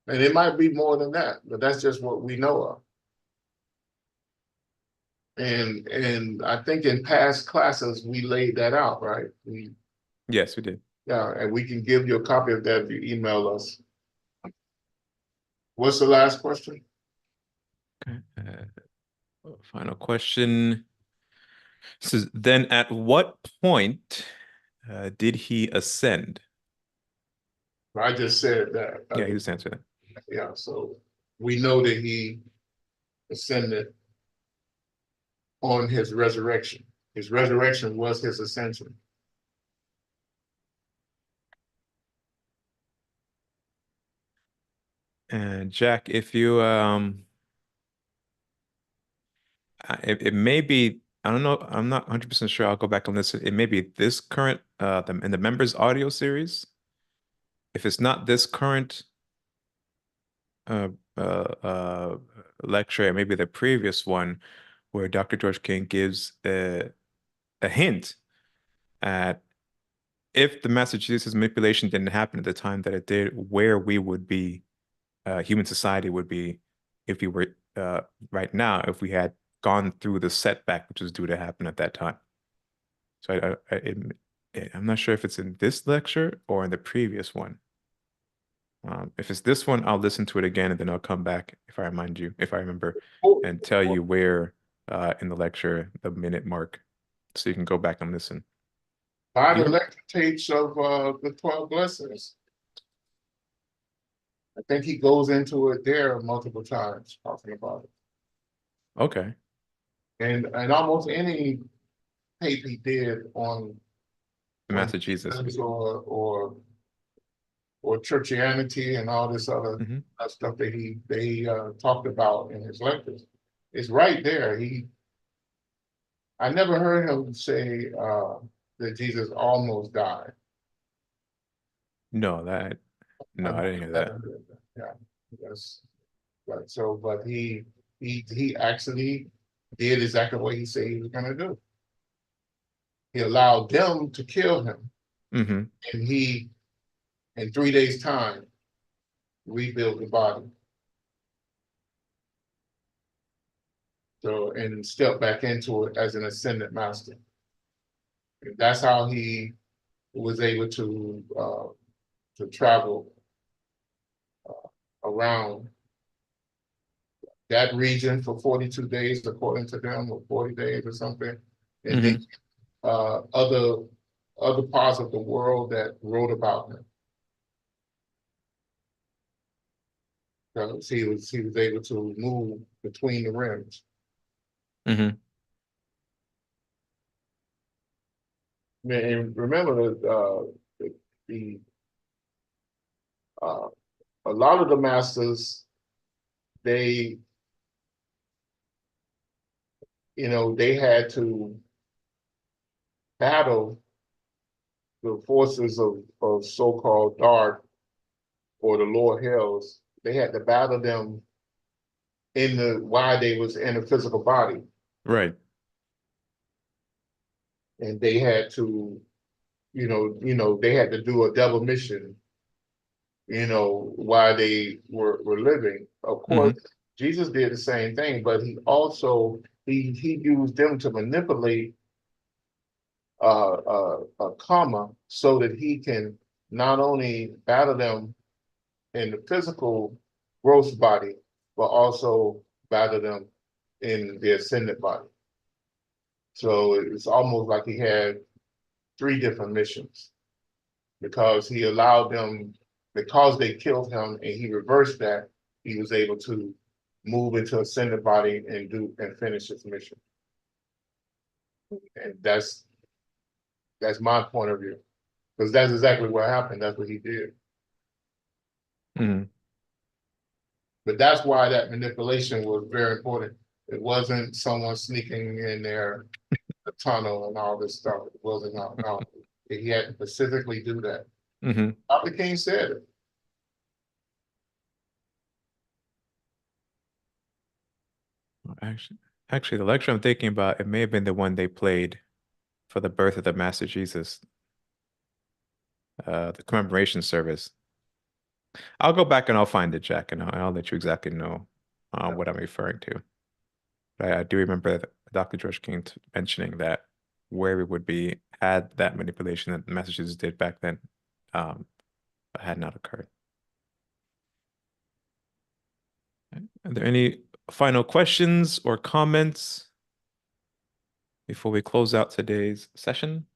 And it might be more than that, but that's just what we know of. And I think in past classes, we laid that out, right? Yes, we did. Yeah, and we can give you a copy of that if you email us. What's the last question? Okay. Final question. This is then at what point Did he ascend? I just said that. Yeah, he just answered that. Yeah, so we know that he ascended on his resurrection. His resurrection was his ascension. And Jack, if you it may be, I don't know, I'm not 100% sure. I'll go back and listen. It may be this current in the members audio series. If it's not this current uh uh uh lecture, maybe the previous one where Dr. George King gives a hint at if the Massachusetts manipulation didn't happen at the time that it did, where we would be, human society would be if we were right now, if we had gone through the setback which was due to happen at that time. So I'm not sure if it's in this lecture or in the previous one. If it's this one, I'll listen to it again and then I'll come back if I remind you, if I remember, and tell you where in the lecture, the minute mark, so you can go back and listen. Buy the lecture tapes of the 12 blessings. I think he goes into it there multiple times talking about it. Okay. And almost any tape he did on The Master Jesus. or churchianity and all this other stuff that they talked about in his lectures. It's right there. I never heard him say that Jesus almost died. No, I didn't hear that. Yeah, that's right. So, but he actually did exactly what he said he was going to do. He allowed them to kill him, and he, in 3 days' time, rebuilt the body. So, and stepped back into it as an ascended master. And that's how he was able to travel around that region for 42 days, according to them, or 40 days or something. And then other parts of the world that wrote about him. So he was able to move between the rims. And remember the a lot of the masters, they had to battle the forces of so-called dark or the lower hells. They had to battle them while they was in a physical body. Right. And they had to, they had to do a double mission, while they were living. Of course, Jesus did the same thing, but he also he used them to manipulate a karma so that he can not only battle them in the physical gross body, but also battle them in the ascended body. So it's almost like he had 3 different missions, because he allowed them, because they killed him and he reversed that, he was able to move into ascended body and finish his mission. And that's my point of view, because that's exactly what happened. That's what he did. But that's why that manipulation was very important. It wasn't someone sneaking in there, the tunnel and all this stuff. It wasn't, no. He had to specifically do that. Dr. King said it. Actually, the lecture I'm thinking about, it may have been the one they played for the birth of the Master Jesus, the commemoration service. I'll go back and I'll find it, Jack, and I'll let you exactly know what I'm referring to. But I do remember Dr. George King mentioning that where we would be had that manipulation that the Master Jesus did back then had not occurred. Are there any final questions or comments before we close out today's session?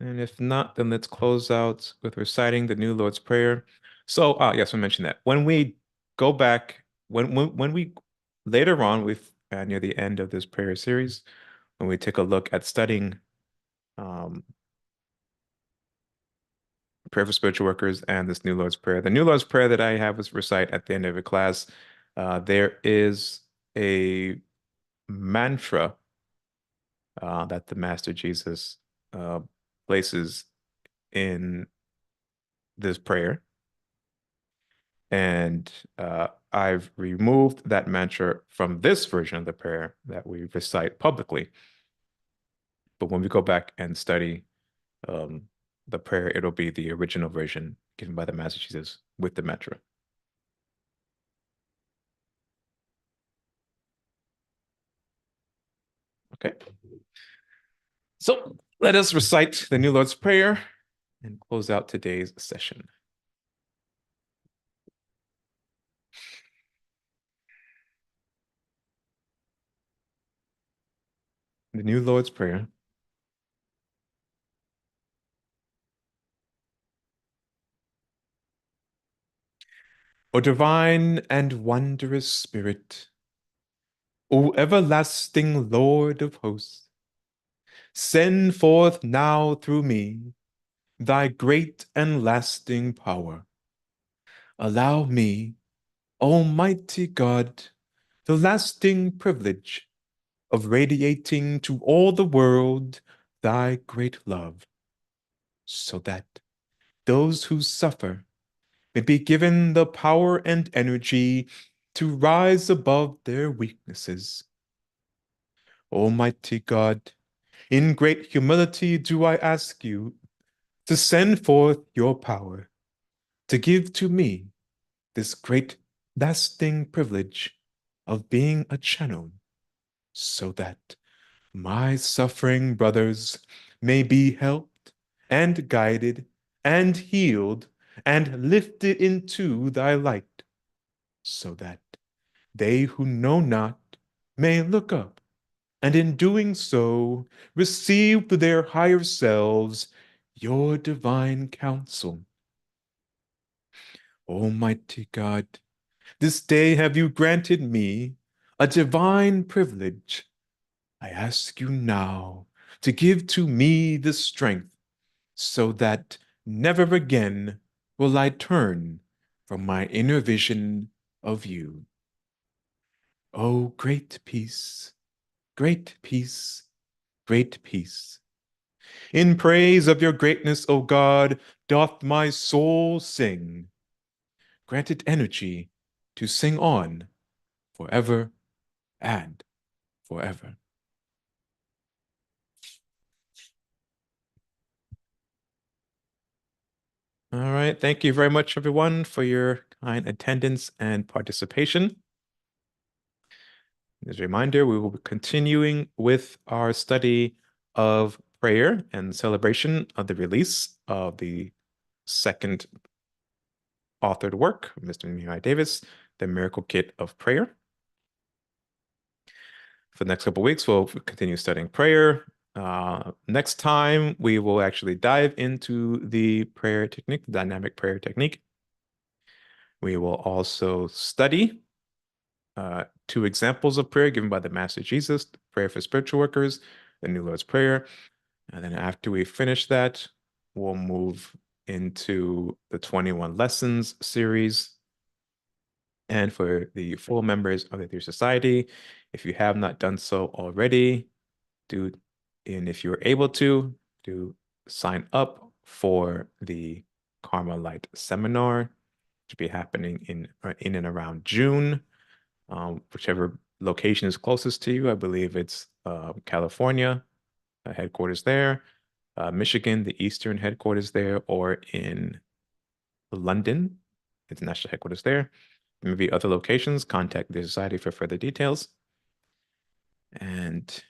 And if not, then let's close out with reciting the New Lord's Prayer. So, yes, I mentioned that. When we go back, when we later on, with near the end of this prayer series, when we take a look at studying um, prayer for spiritual workers and this New Lord's Prayer, the New Lord's Prayer that I have us recite at the end of a class, there is a mantra that the Master Jesus places in this prayer. And I've removed that mantra from this version of the prayer that we recite publicly. But when we go back and study the prayer, it'll be the original version given by the Master Jesus with the mantra. Okay. So let us recite the New Lord's Prayer and close out today's session. The New Lord's Prayer. O divine and wondrous Spirit, O everlasting Lord of hosts, send forth now through me thy great and lasting power. Allow me, Almighty God, the lasting privilege of radiating to all the world thy great love, so that those who suffer may be given the power and energy to rise above their weaknesses. Almighty God, in great humility do I ask you to send forth your power, to give to me this great lasting privilege of being a channel, so that my suffering brothers may be helped and guided and healed and lifted into thy light, so that they who know not may look up, and in doing so receive to their higher selves your divine counsel. Almighty God, this day have you granted me a divine privilege. I ask you now to give to me the strength so that never again will I turn from my inner vision of you. Oh, great peace, great peace, great peace. In praise of your greatness, O God, doth my soul sing. Grant it energy to sing on forever and forever. All right. Thank you very much, everyone, for your kind attendance and participation. As a reminder, we will be continuing with our study of prayer and celebration of the release of the second authored work, Mr. Nehemiah Davis, The Miracle Kit of Prayer. For the next couple of weeks, we'll continue studying prayer. Next time, we will actually dive into the prayer technique, the dynamic prayer technique. We will also study two examples of prayer given by the Master Jesus, prayer for spiritual workers, the New Lord's Prayer. And then after we finish that, we'll move into the 21 Lessons series. And for the full members of the Dear Society, if you have not done so already, and if you're able to, do sign up for the Karma Light Seminar, which will be happening in and around June. Whichever location is closest to you, I believe it's California, headquarters there, Michigan, the Eastern headquarters there, or in London, international headquarters there. Maybe other locations, contact the Society for further details. And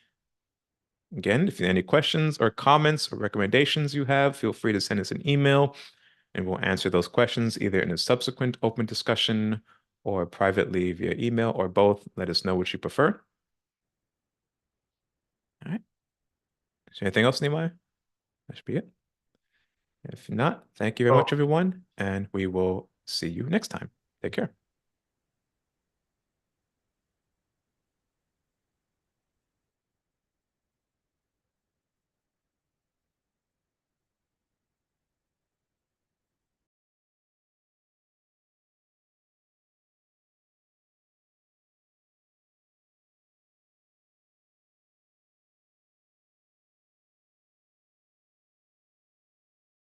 again, if you have any questions or comments or recommendations you have, feel free to send us an email and we'll answer those questions either in a subsequent open discussion or privately via email or both. Let us know what you prefer. All right. Is there anything else, Nehemiah? That should be it. If not, thank you very much, Oh. everyone, and we will see you next time. Take care.